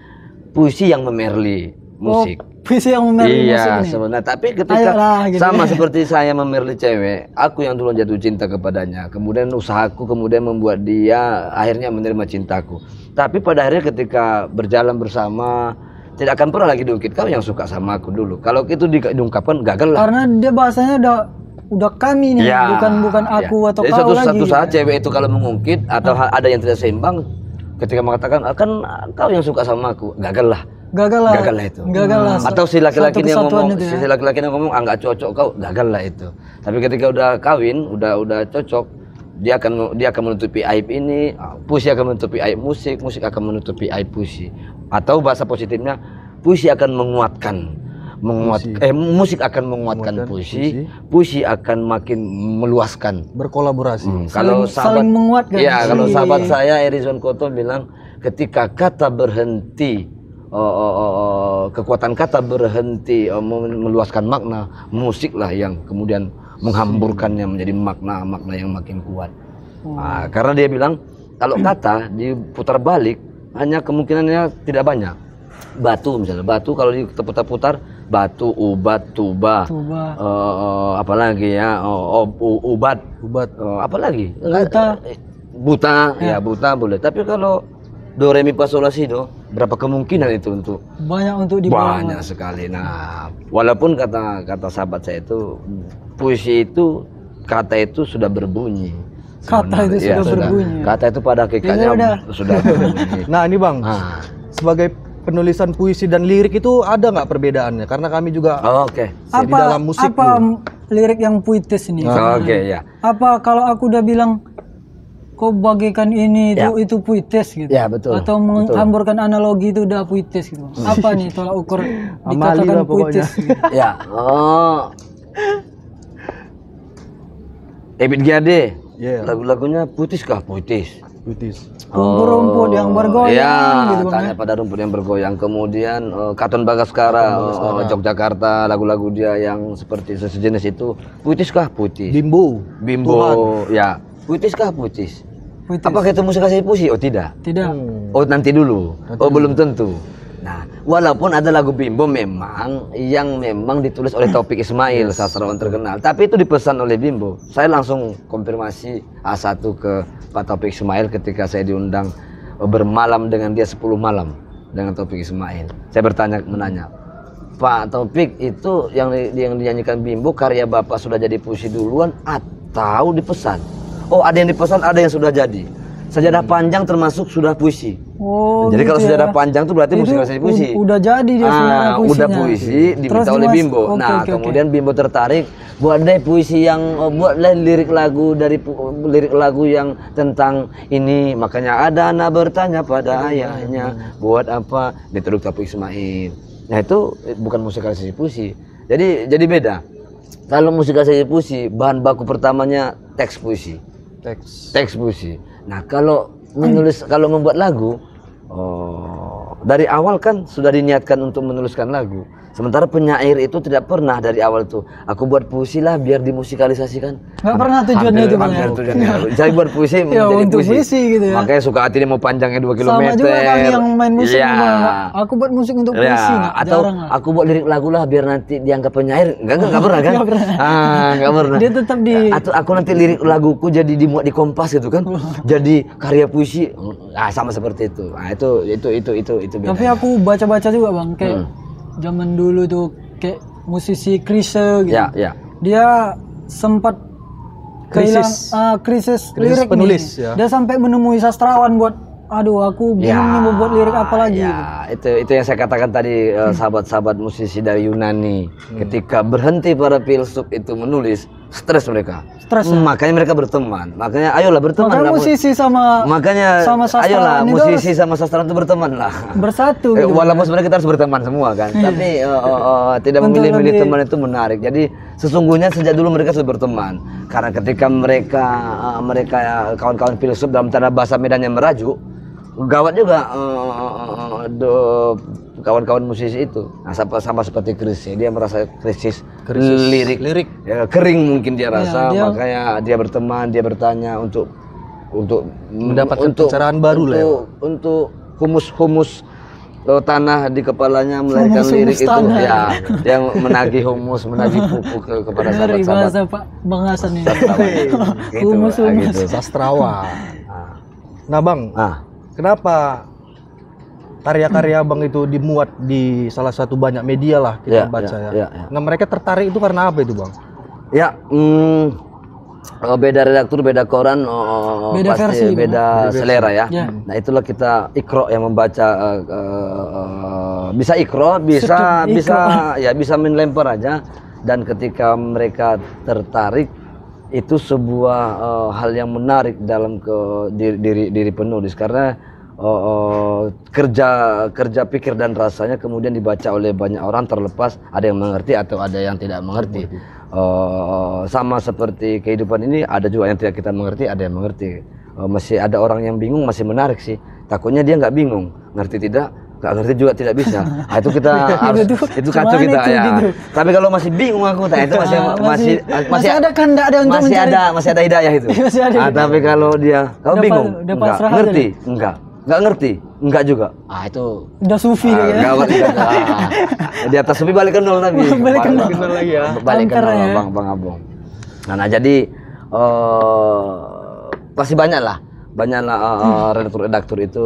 puisi yang memerli musik. Puisi yang memerli musik iya, ini. sebenarnya. Tapi ketika gitu sama seperti saya memerli cewek, aku yang dulu jatuh cinta kepadanya. Kemudian usahaku kemudian membuat dia akhirnya menerima cintaku. Tapi pada akhirnya ketika berjalan bersama, tidak akan pernah lagi diungkit kau yang suka sama aku dulu. Kalau itu diungkapkan gagal lah. Karena dia bahasanya udah kami nih, ya, bukan aku atau jadi kau lagi. Satu saat cewek itu kalau mengungkit atau ada yang tidak seimbang, ketika mengatakan akan kau yang suka sama aku, gagal lah itu. Gagal lah. Atau si laki-laki yang ngomong, ya? si laki-laki yang ngomong nggak cocok kau, gagal lah itu. Tapi ketika udah kawin, udah cocok, dia akan menutupi aib ini, puisi akan menutupi aib musik akan menutupi aib puisi. Atau bahasa positifnya, puisi akan musik akan menguatkan puisi akan makin meluaskan, berkolaborasi. Kalau saling menguatkan. Ya, kalau sahabat saya Erizon Koto bilang ketika kata berhenti, kekuatan kata berhenti meluaskan makna, musiklah yang kemudian menghamburkannya menjadi makna yang makin kuat. Nah, karena dia bilang kalau kata diputar balik hanya kemungkinannya tidak banyak. Batu misalnya, batu kalau diputar-putar, batu, ubat, tuba. Apalagi ya, ubat, apalagi buta, ya buta boleh. Tapi kalau do re mi fa sol la si do, berapa kemungkinan itu untuk dibawa? Banyak sekali. Nah, walaupun kata sahabat saya itu puisi itu kata itu sudah berbunyi. Kata itu sudah berbunyi. Kata itu pada hakikatnya sudah berbunyi. Nah ini Bang, sebagai penulisan puisi dan lirik itu ada nggak perbedaannya? Karena kami juga di dalam musik. Apa lirik yang puitis ini? Ya. Apa kalau aku udah bilang kau bagaikan ini itu puitis gitu? Ya betul. Atau menghamburkan analogi itu udah puitis gitu? Apa nih tolak ukur dikatakan puitis? Gitu? Ya. Ebit Giade. Lagu-lagunya puitis kah? Puitis. Rumput-rumput yang bergoyang gitu tanya pada rumput yang bergoyang. Kemudian Katon Bagaskara, Yogyakarta, lagu-lagu dia yang seperti sejenis itu puitis kah? Puitis. Bimbo Tuhan. Ya, puitis kah? Puitis. Apakah itu musikalisasi puisi? Oh tidak. Oh nanti dulu. Belum tentu. Nah, walaupun ada lagu Bimbo yang memang ditulis oleh Taufik Ismail, sastrawan terkenal, tapi itu dipesan oleh Bimbo. Saya langsung konfirmasi A1 ke Pak Taufik Ismail ketika saya diundang bermalam dengan dia 10 malam dengan Taufik Ismail. Saya menanya, Pak Taufik, itu yang dinyanyikan Bimbo karya Bapak sudah jadi puisi duluan atau dipesan? Oh, ada yang dipesan, ada yang sudah jadi. Sajadah panjang termasuk sudah puisi. Jadi kalau sajadah panjang itu berarti musikalisasi puisi. Udah jadi dia sebenarnya puisinya. Udah puisi diminta oleh Bimbo. Kemudian Bimbo tertarik, buatlah puisi buatlah lirik lagu yang tentang ini. Makanya ada anak bertanya pada ayahnya, buat apa? Ditulis Taufik Ismail. Nah itu bukan musikalisasi puisi. Jadi beda. Kalau musikalisasi puisi, bahan baku pertamanya teks puisi. Teks puisi. Nah kalau membuat lagu, dari awal kan sudah diniatkan untuk menuliskan lagu. Sementara penyair itu tidak pernah dari awal tuh, aku buat puisi lah biar dimusikalisasikan. Nggak pernah tujuannya itu Bang. Saya buat puisi menjadi puisi gitu ya. Makanya suka hati dia mau panjangnya 2 km. Sama juga kami yang main musik aku buat musik untuk puisi. Atau aku buat lirik lagu lah biar nanti dianggap penyair. Enggak pernah kan? Enggak pernah. Dia tetap atau aku nanti lirik laguku jadi dimuat di Kompas gitu kan. Jadi karya puisi. Sama seperti itu. Nah, itu beda. Tapi aku baca-baca juga Bang, kayak zaman dulu tuh kayak musisi Chrisye gitu. Dia sempat krisis lirik penulis nih. Dia sampai menemui sastrawan buat aku bingung nih mau buat lirik apa lagi gitu. Itu yang saya katakan tadi, sahabat-sahabat musisi dari Yunani ketika berhenti para filsuf itu menulis, stres mereka. Makanya mereka berteman. Makanya ayolah berteman. Makanya musisi sama sastrawan musisi sama sastrawan itu berteman lah. Bersatu. Walaupun sebenarnya kita harus berteman semua kan. Tapi tidak memilih-milih teman itu menarik. Jadi sesungguhnya sejak dulu mereka sudah berteman. Karena ketika mereka kawan-kawan filsuf dalam tanda bahasa Medannya merajuk, gawat juga kawan-kawan musisi itu. Nah, sama seperti Chris, dia merasa krisis lirik. Ya, kering mungkin dia rasa, makanya dia berteman, dia bertanya untuk mendapatkan pencerahan baru lah. Untuk humus tanah di kepalanya melahirkan lirik itu ya, dia menagih humus, menagih pupuk kepada sahabat-sahabat. Bahasa Pak Bang Hasan ini. Humus gitu. Sastrawan. Nah Bang, kenapa karya-karya Bang itu dimuat di salah satu banyak media lah kita baca ya. Nah mereka tertarik itu karena apa itu Bang? Ya, beda redaktur, beda koran, beda pasti versi, beda selera ya. Nah itulah kita ikro yang membaca, bisa ikro, bisa melempar aja. Dan ketika mereka tertarik, itu sebuah hal yang menarik dalam diri penulis, karena kerja pikir dan rasanya kemudian dibaca oleh banyak orang, terlepas ada yang mengerti atau ada yang tidak mengerti. Sama seperti kehidupan ini, ada juga yang tidak kita mengerti, ada yang mengerti. Masih ada orang yang bingung, masih menarik sih. Takutnya dia nggak bingung, ngerti tidak, nggak ngerti juga tidak bisa. Nah, itu kita harus, itu kacau kita ya. Gitu. Tapi kalau masih bingung aku, itu masih ada kehendak ada untuk masih ada hidayah itu. Tapi kalau dia bingung, enggak ngerti, nggak ngerti, enggak juga. Itu udah sufi ya. Di atas sufi balik ke nol lagi. Balik ke nol lagi ya. Balik ke nol, ya. Bang Abong. Nah, jadi pasti banyaklah redaktur itu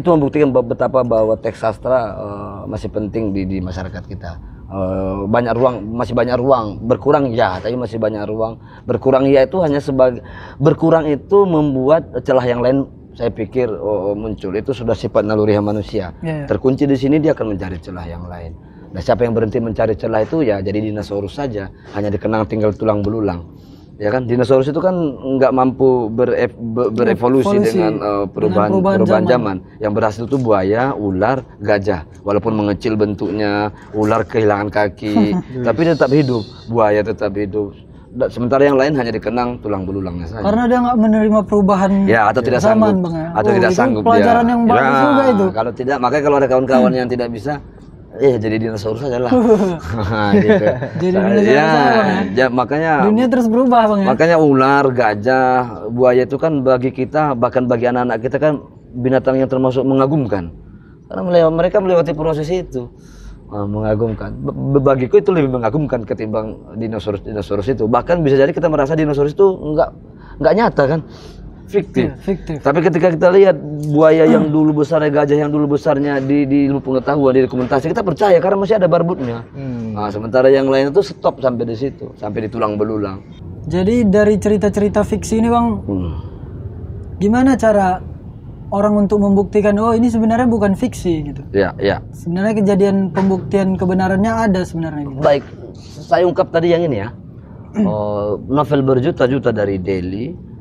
membuktikan betapa bahwa teks sastra masih penting di masyarakat kita. Masih banyak ruang, berkurang ya, tapi masih banyak ruang. Berkurang ya itu hanya sebagai berkurang itu membuat celah yang lain, saya pikir muncul. Itu sudah sifat naluri manusia. Terkunci di sini, dia akan mencari celah yang lain. Nah, siapa yang berhenti mencari celah itu ya jadi dinosaurus saja, hanya dikenang tinggal tulang belulang. Ya kan, dinosaurus itu kan nggak mampu berevolusi dengan perubahan zaman. Yang berhasil itu buaya, ular, gajah. Walaupun mengecil bentuknya, ular kehilangan kaki, tapi dia tetap hidup. Buaya tetap hidup. Sementara yang lain hanya dikenang tulang belulangnya saja. Karena dia nggak menerima perubahan. Ya, atau tidak sanggup. Atau tidak sanggup. Pelajaran yang bagus juga itu. Kalau tidak, makanya kalau ada kawan-kawan yang tidak bisa, jadi dinosaurus saja lah. Gitu. Jadi dinosaurus ya, makanya dunia terus berubah Bang ya. Makanya ular, gajah, buaya itu kan bagi kita, bahkan bagi anak-anak kita kan binatang yang termasuk mengagumkan. Karena mereka melewati proses itu. Mengagumkan. Bagiku itu lebih mengagumkan ketimbang dinosaurus itu. Bahkan bisa jadi kita merasa dinosaurus itu enggak nyata kan. Fiktif. Tapi ketika kita lihat buaya yang dulu besarnya, gajah yang dulu besarnya di ilmu pengetahuan, di dokumentasi, kita percaya karena masih ada barbutnya. Nah, sementara yang lain itu stop sampai di situ, sampai di tulang belulang. Jadi dari cerita-cerita fiksi ini Bang, gimana cara orang untuk membuktikan ini sebenarnya bukan fiksi gitu? Ya. Sebenarnya kejadian pembuktian kebenarannya ada sebenarnya. Gitu. Baik, saya ungkap tadi yang ini ya. Novel berjuta-juta dari Delhi.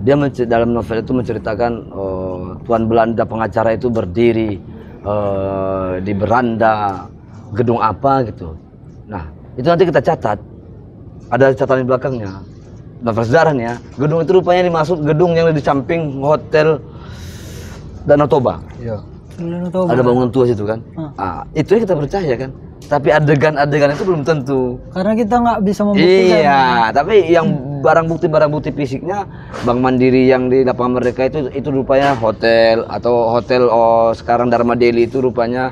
Dia dalam novel itu menceritakan Tuan Belanda pengacara itu berdiri di beranda gedung apa gitu. Nah, itu nanti kita catat. Ada catatan di belakangnya. Novel sejarahnya, gedung itu rupanya dimaksud gedung yang di samping hotel Danau Toba. Iya. Ada bangunan tua situ kan. Itu yang kita percaya kan. Tapi adegan-adegan itu belum tentu. Karena kita nggak bisa membuktikan. Iya, tapi yang barang bukti fisiknya, Bank Mandiri yang di lapangan Merdeka itu rupanya hotel, atau hotel sekarang Dharma Delhi itu rupanya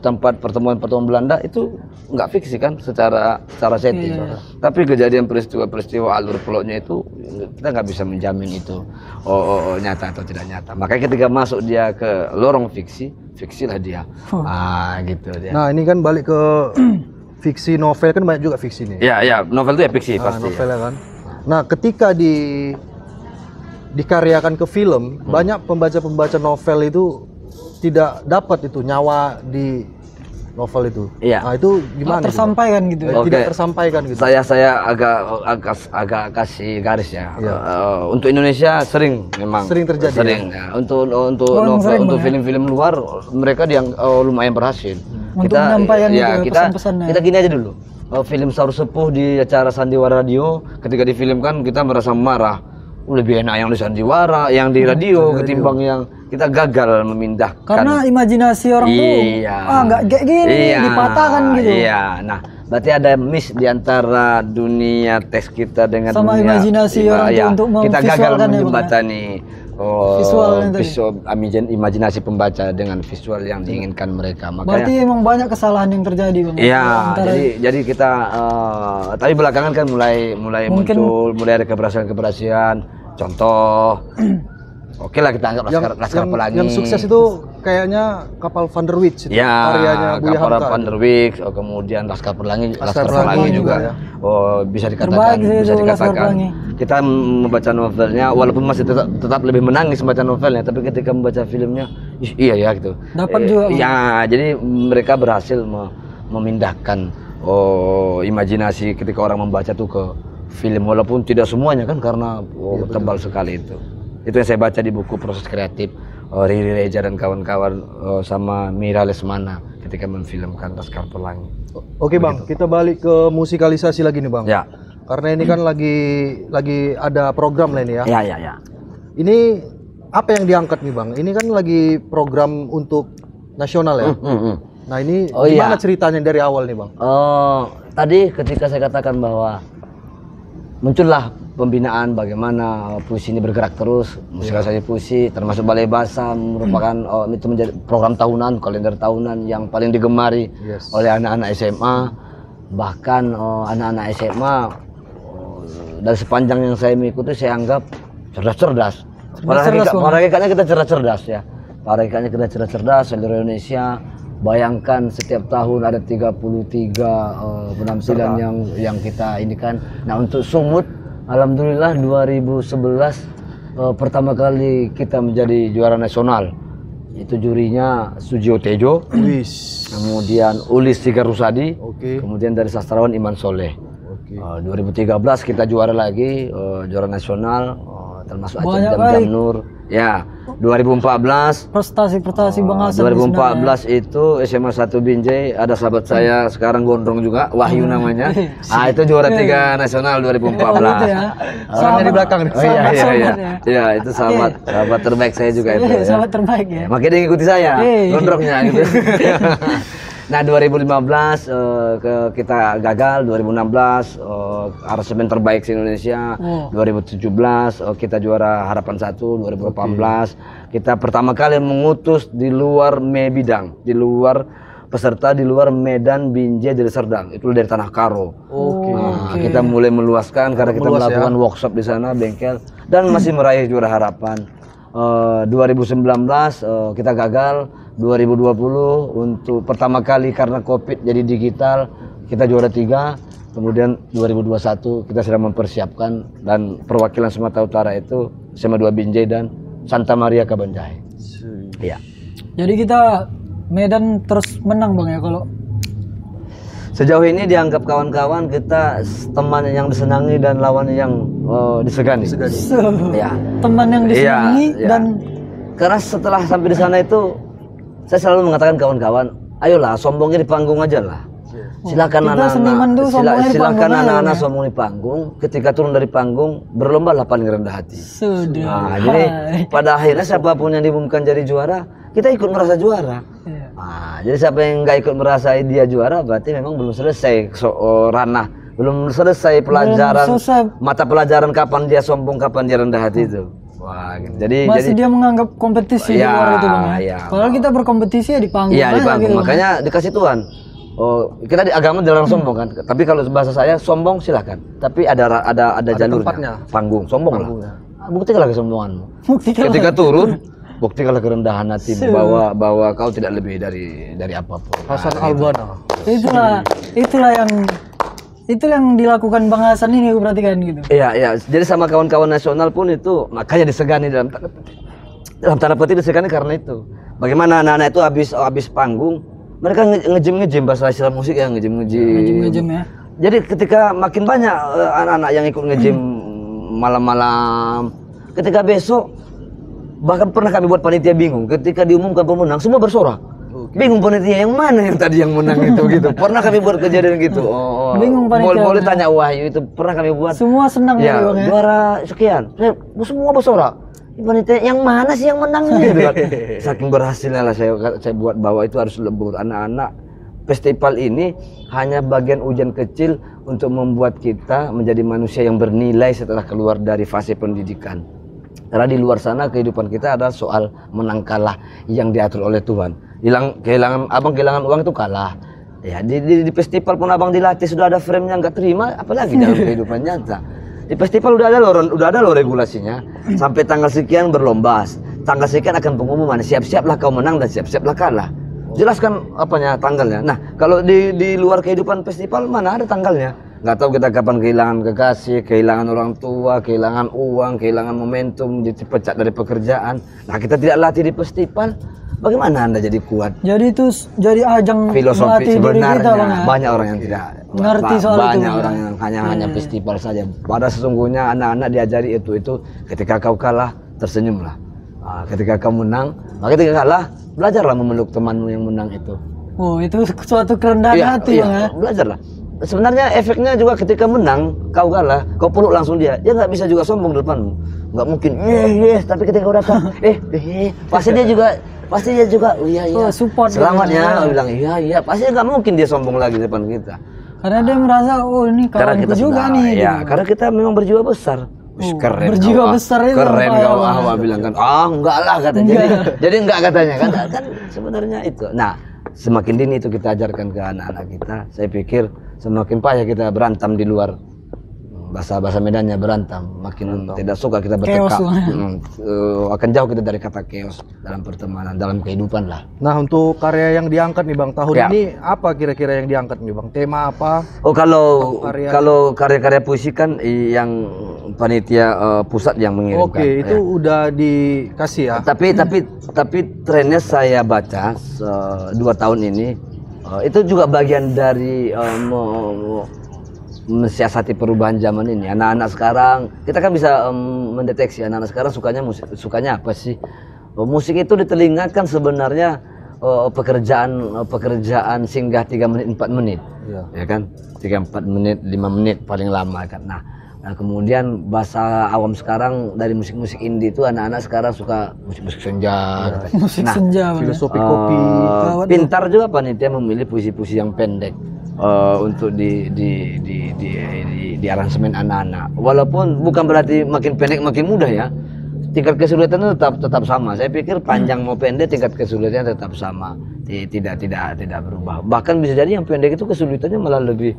tempat pertemuan Belanda. Itu nggak fiksi kan secara setting. Tapi kejadian peristiwa alur plotnya itu kita nggak bisa menjamin itu nyata atau tidak nyata. Makanya ketika masuk dia ke lorong fiksilah dia. Gitu dia. Nah, ini kan balik ke fiksi novel, kan banyak juga fiksi nih. Ya, novel itu ya fiksi pasti. Novel ya kan. Nah, ketika dikaryakan ke film, banyak pembaca novel itu tidak dapat itu nyawa di novel itu. Iya. Nah, itu gimana? Tersampaikan gitu. Tidak tersampaikan gitu. Saya agak kasih garis ya. Untuk Indonesia sering terjadi. Sering ya. Untuk novel, untuk film-film luar mereka yang lumayan berhasil. Untuk menyampaikan pesan-pesannya. Kita gini aja dulu. Film Saur Sepuh di acara Sandiwara Radio, ketika difilmkan kita merasa marah. lebih enak yang di sandiwara, yang di radio ketimbang yang kita gagal memindahkan. Karena imajinasi orang tuh nggak kayak gini, dipatahkan gitu. Iya, nah berarti ada miss di antara dunia teks kita dengan sama dunia imajinasi orang tuh untuk kita gagal memvisualkan menjembatani visual imajinasi pembaca dengan visual yang diinginkan mereka. Makanya berarti emang banyak kesalahan yang terjadi, Bang. Iya, jadi kita tapi belakangan kan mulai muncul, mulai ada keberhasilan. Contoh, oke lah kita anggap Laskar Pelangi. Yang sukses itu kayaknya kapal Van der Wijk itu, ya, karyanya Buya kapal Hamka. Van der Wijk, kemudian Laskar Pelangi juga. Bisa dikatakan kita membaca novelnya walaupun masih tetap lebih menangis membaca novelnya, tapi ketika membaca filmnya iya ya gitu. Dapat juga. Ya, jadi mereka berhasil memindahkan imajinasi ketika orang membaca tuh ke film, walaupun tidak semuanya kan karena tebal sekali itu. Itu yang saya baca di buku Proses Kreatif Riri Reja dan kawan-kawan sama Mira Lesmana ketika memfilmkan Laskar Pelangi. Oke Bang, kita balik ke musikalisasi lagi nih Bang. Ya. Karena ini kan lagi ada program lah ini ya. Ya. Ini apa yang diangkat nih Bang? Ini kan lagi program untuk nasional ya. Nah ini gimana ceritanya dari awal nih Bang? Tadi ketika saya katakan bahwa muncullah pembinaan bagaimana puisi ini bergerak terus, musikalisasi puisi termasuk balai bahasa merupakan itu menjadi program tahunan, kalender tahunan yang paling digemari oleh anak-anak SMA. Bahkan anak-anak SMA dari sepanjang yang saya mengikuti saya anggap cerdas-cerdas. Pada hakikatnya kita cerdas-cerdas ya. Pada hakikatnya kita cerdas-cerdas seluruh Indonesia. Bayangkan setiap tahun ada 33 penampilan yang kita ini kan. Nah untuk Sumut, alhamdulillah 2011 pertama kali kita menjadi juara nasional. Itu jurinya Sujio Tejo, kemudian Ulis Tiga Rusadi, kemudian dari sastrawan Iman Soleh. 2013 kita juara lagi, juara nasional, termasuk Aceh Jam Nur. Ya, 2014 prestasi Bang Hasan. 2014 itu SMA 1 Binjai, ada sahabat saya sekarang gondrong juga, Wahyu namanya. Itu juara 3 nasional 2014. Orangnya di belakang nih. Iya, itu sahabat terbaik saya juga itu. Sahabat terbaik ya. Makanya dia ngikuti saya, gondrongnya gitu. Nah 2015 kita gagal, 2016 aransemen terbaik di Indonesia, 2017 kita juara Harapan 1, 2018 kita pertama kali mengutus di luar Bidang, di luar peserta di luar Medan, Binjai, Deli Serdang, itu dari Tanah Karo. Kita mulai meluaskan karena kita melakukan workshop di sana, bengkel, dan masih meraih juara Harapan. 2019 kita gagal, 2020 untuk pertama kali karena Covid jadi digital kita juara 3, kemudian 2021 kita sedang mempersiapkan dan perwakilan Sumatera Utara itu SMA 2 Binjai dan Santa Maria Kabanjahe. Iya. Jadi kita Medan terus menang Bang ya kalau sejauh ini dianggap kawan-kawan kita teman yang disenangi dan lawan yang disegani. Ya. Teman yang disenangi dan karena setelah sampai di sana itu saya selalu mengatakan kawan-kawan, ayolah sombongnya di panggung aja lah. Silakan anak-anak sombong di panggung. Ketika turun dari panggung berlomba lah paling rendah hati. Sudah. Jadi pada akhirnya siapapun yang diumumkan jadi juara, kita ikut merasa juara. Jadi siapa yang nggak ikut merasa dia juara berarti memang belum selesai ranah, belum selesai pelajaran, mata pelajaran kapan dia sombong, kapan dia rendah hati itu. Wah, gitu. Jadi dia menganggap kompetisi di luar itu Bang ya. Padahal kita berkompetisi ya di panggung. Iya di panggung. Gitu, makanya dikasih Tuhan. Kita di agama dilarang sombong kan. Tapi kalau bahasa saya sombong silahkan. Tapi ada jalurnya. Tempatnya. Panggung, sombong lah. Buktikanlah kesombonganmu. Ketika turun, buktikanlah kerendahan hatimu bahwa kau tidak lebih dari apapun. Hasan Albana. Itulah yang dilakukan Bang Hasan ini aku perhatikan gitu. Iya. Jadi sama kawan-kawan nasional pun itu makanya disegani dalam tanda petik disegani karena itu. Bagaimana anak-anak itu habis panggung, mereka ngejim bahasa istilah musik ya, ngejim ya. Jadi ketika makin banyak anak-anak yang ikut ngejim malam-malam, ketika besok bahkan pernah kami buat panitia bingung ketika diumumkan pemenang semua bersorak. Bingung panitia yang mana yang tadi yang menang itu gitu. Pernah kami buat kejadian gitu. Oh, bingung panitia. Boleh tanya Wahyu itu pernah kami buat. Semua senang ya, Bang ya. Juara sekian. Semua bersorak. Panitia yang mana sih yang menang gitu kan. Saking berhasilnya lah saya buat bahwa itu harus lebur anak-anak. Festival ini hanya bagian ujian kecil untuk membuat kita menjadi manusia yang bernilai setelah keluar dari fase pendidikan. Karena di luar sana kehidupan kita adalah soal menang kalah yang diatur oleh Tuhan. Kehilangan uang itu kalah. Ya di festival pun abang dilatih sudah ada frame-nya, nggak terima, apalagi dalam kehidupan nyata. Di festival udah ada loh regulasinya. Sampai tanggal sekian berlomba, tanggal sekian akan pengumuman. Siap-siaplah kau menang dan siap-siaplah kalah. Jelaskan tanggalnya. Nah kalau di luar kehidupan festival mana ada tanggalnya? Nggak tahu kita kapan kehilangan kekasih, kehilangan orang tua, kehilangan uang, kehilangan momentum, dipecat dari pekerjaan. Nah kita tidak latih di festival, bagaimana Anda jadi kuat? Jadi itu jadi ajang filosofi sebenarnya kita, Bang, ya? Banyak orang yang tidak ngerti soal itu. Banyak orang yang hanya festival saja. Pada sesungguhnya anak-anak diajari itu ketika kau kalah tersenyumlah. Nah, ketika kau menang, ketika kalah belajarlah memeluk temanmu yang menang itu. Oh itu suatu kerendahan hati ya. Belajarlah. Sebenarnya efeknya juga ketika menang, kau kalah, kau peluk langsung dia. Dia nggak bisa juga sombong di depanmu. Nggak mungkin, tapi ketika kau datang, pasti dia juga, oh iya, support. Selamat ya, bilang iya, pasti nggak mungkin dia sombong lagi di depan kita. Karena dia merasa, oh ini kawanku juga nih. Ya, karena kita memang berjiwa besar. Keren, berjiwa besar itu. Keren kau bilang kan, enggak lah katanya. Jadi enggak katanya kan sebenarnya itu. Nah, semakin dini itu kita ajarkan ke anak-anak kita, saya pikir semakin payah kita berantem di luar. Bahasa Medannya berantem, makin tidak suka kita bertekak. Akan jauh kita dari kata chaos dalam pertemanan, dalam kehidupan lah. Nah untuk karya yang diangkat nih Bang tahun ini apa kira-kira yang diangkat nih Bang? Tema apa? Oh kalau karya-karya puisi kan yang panitia pusat yang mengirimkan. Oke, itu udah dikasih ya. Tapi trennya saya baca 2 tahun ini itu juga bagian dari mensiasati perubahan zaman ini. Anak-anak sekarang kita kan bisa mendeteksi anak-anak sekarang sukanya apa sih. Musik itu di telinga kan sebenarnya pekerjaan singgah 3 menit 4 menit ya kan, 3-4 menit 5 menit paling lama kan. Nah kemudian bahasa awam sekarang dari musik-musik indie itu anak-anak sekarang suka musik-musik senja. Musik senja, filosofi kopi. Pintar juga panitia memilih puisi-puisi yang pendek untuk di aransemen anak-anak. Walaupun bukan berarti makin pendek makin mudah ya. Tingkat kesulitannya tetap sama. Saya pikir panjang mau pendek tingkat kesulitannya tetap sama. Tidak berubah. Bahkan bisa jadi yang pendek itu kesulitannya malah lebih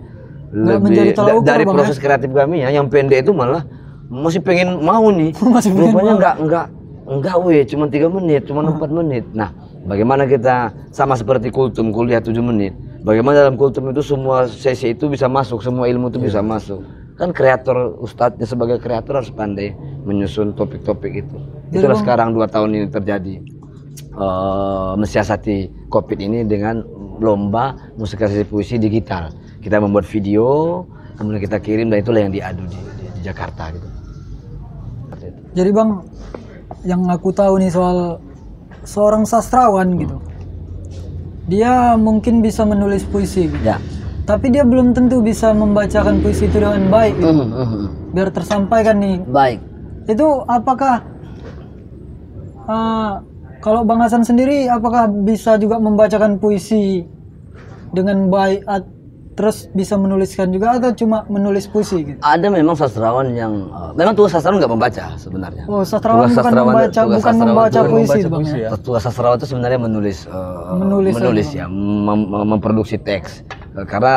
dari proses kreatif kami ya. Yang pendek itu malah masih pengen mau nih. Rupanya enggak cuma 3 menit, cuma 4 menit. Nah, bagaimana kita sama seperti kultum kuliah 7 menit. Bagaimana dalam kultum itu semua sesi itu bisa masuk, semua ilmu itu bisa masuk. Kan kreator, ustadznya sebagai kreator harus pandai menyusun topik-topik itu. Itulah sekarang 2 tahun ini terjadi. Mensiasati COVID ini dengan lomba musikalisasi puisi digital. Kita membuat video, kemudian kita kirim, dan itulah yang diadu di Jakarta gitu. Jadi Bang, yang aku tahu nih soal seorang sastrawan gitu. Dia mungkin bisa menulis puisi gitu. Ya. Tapi dia belum tentu bisa membacakan puisi itu dengan baik gitu. Biar tersampaikan nih. Baik. Itu apakah kalau Bang Hasan sendiri apakah bisa juga membacakan puisi dengan baik, terus bisa menuliskan juga, atau cuma menulis puisi gitu? Ada memang sastrawan yang memang tugas sastrawan nggak membaca sebenarnya. Oh, sastrawan bukan membaca puisi, Bang ya. Tugas sastrawan itu sebenarnya menulis ya, memproduksi teks. Karena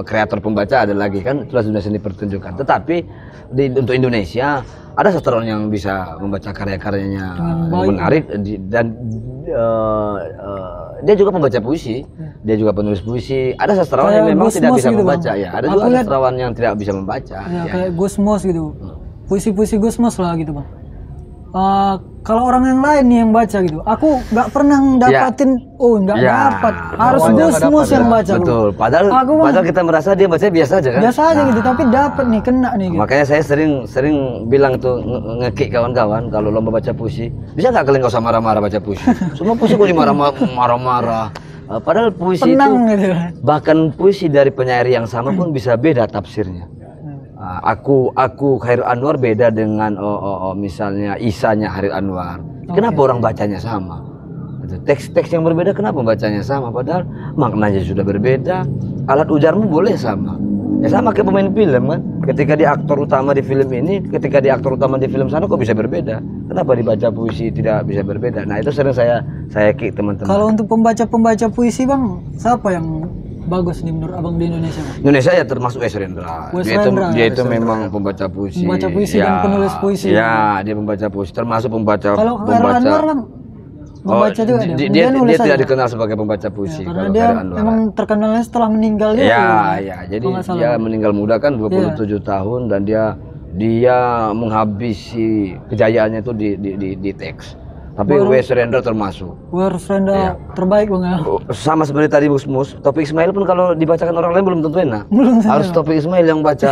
kreator pembaca ada lagi kan, itu sudah seni pertunjukan. Tetapi untuk Indonesia ada sastrawan yang bisa membaca karya-karyanya menarik dan dia juga pembaca puisi, dia juga penulis puisi. Ada sastrawan yang memang tidak bisa gitu, membaca ya. Ada juga sastrawan yang tidak bisa membaca. Ya, kayak Gusmos gitu. Puisi-puisi Gusmos lah gitu Bang. kalau orang yang lain nih yang baca gitu, aku nggak pernah dapatin, nggak dapat, harus Gusmus yang baca. Betul. Padahal kita merasa dia baca biasa aja kan. Biasa aja gitu, tapi dapat nih, kena nih. Gitu. Makanya saya sering bilang tuh ngekik kawan-kawan kalau lomba baca puisi, bisa nggak kalian nggak usah marah-marah baca puisi. Semua puisi kok marah-marah. Padahal puisi tenang, itu, gitu. bahkan puisi dari penyair yang sama pun bisa beda tafsirnya. Aku Khairil Anwar beda dengan misalnya Isanya Khairil Anwar. Kenapa orang bacanya sama? Teks-teks yang berbeda kenapa bacanya sama? Padahal maknanya sudah berbeda. Alat ujarmu boleh sama. Ya sama kayak pemain film kan. Ketika dia aktor utama di film ini, ketika dia aktor utama di film sana kok bisa berbeda? Kenapa dibaca puisi tidak bisa berbeda? Nah itu sering saya kick teman-teman. Kalau untuk pembaca puisi Bang, siapa yang bagus nih menurut Abang di Indonesia? Indonesia ya termasuk Wes Rendra. Dia itu memang pembaca puisi. Pembaca puisi dan penulis puisi. Ya, dia pembaca puisi, termasuk pembaca. Kalau Khairil Anwar Bang, membaca juga dia tidak dikenal sebagai pembaca puisi. Ya, karena dia memang terkenalnya setelah meninggal dia. Ya, jadi dia meninggal muda kan 27 tahun dan dia menghabisi kejayaannya itu di teks. Tapi Wes Rendra termasuk. Wes Rendra terbaik Bang ya. Sama seperti tadi Gusmus, Taufik Ismail pun kalau dibacakan orang lain belum tentu enak. Harus Taufik Ismail yang baca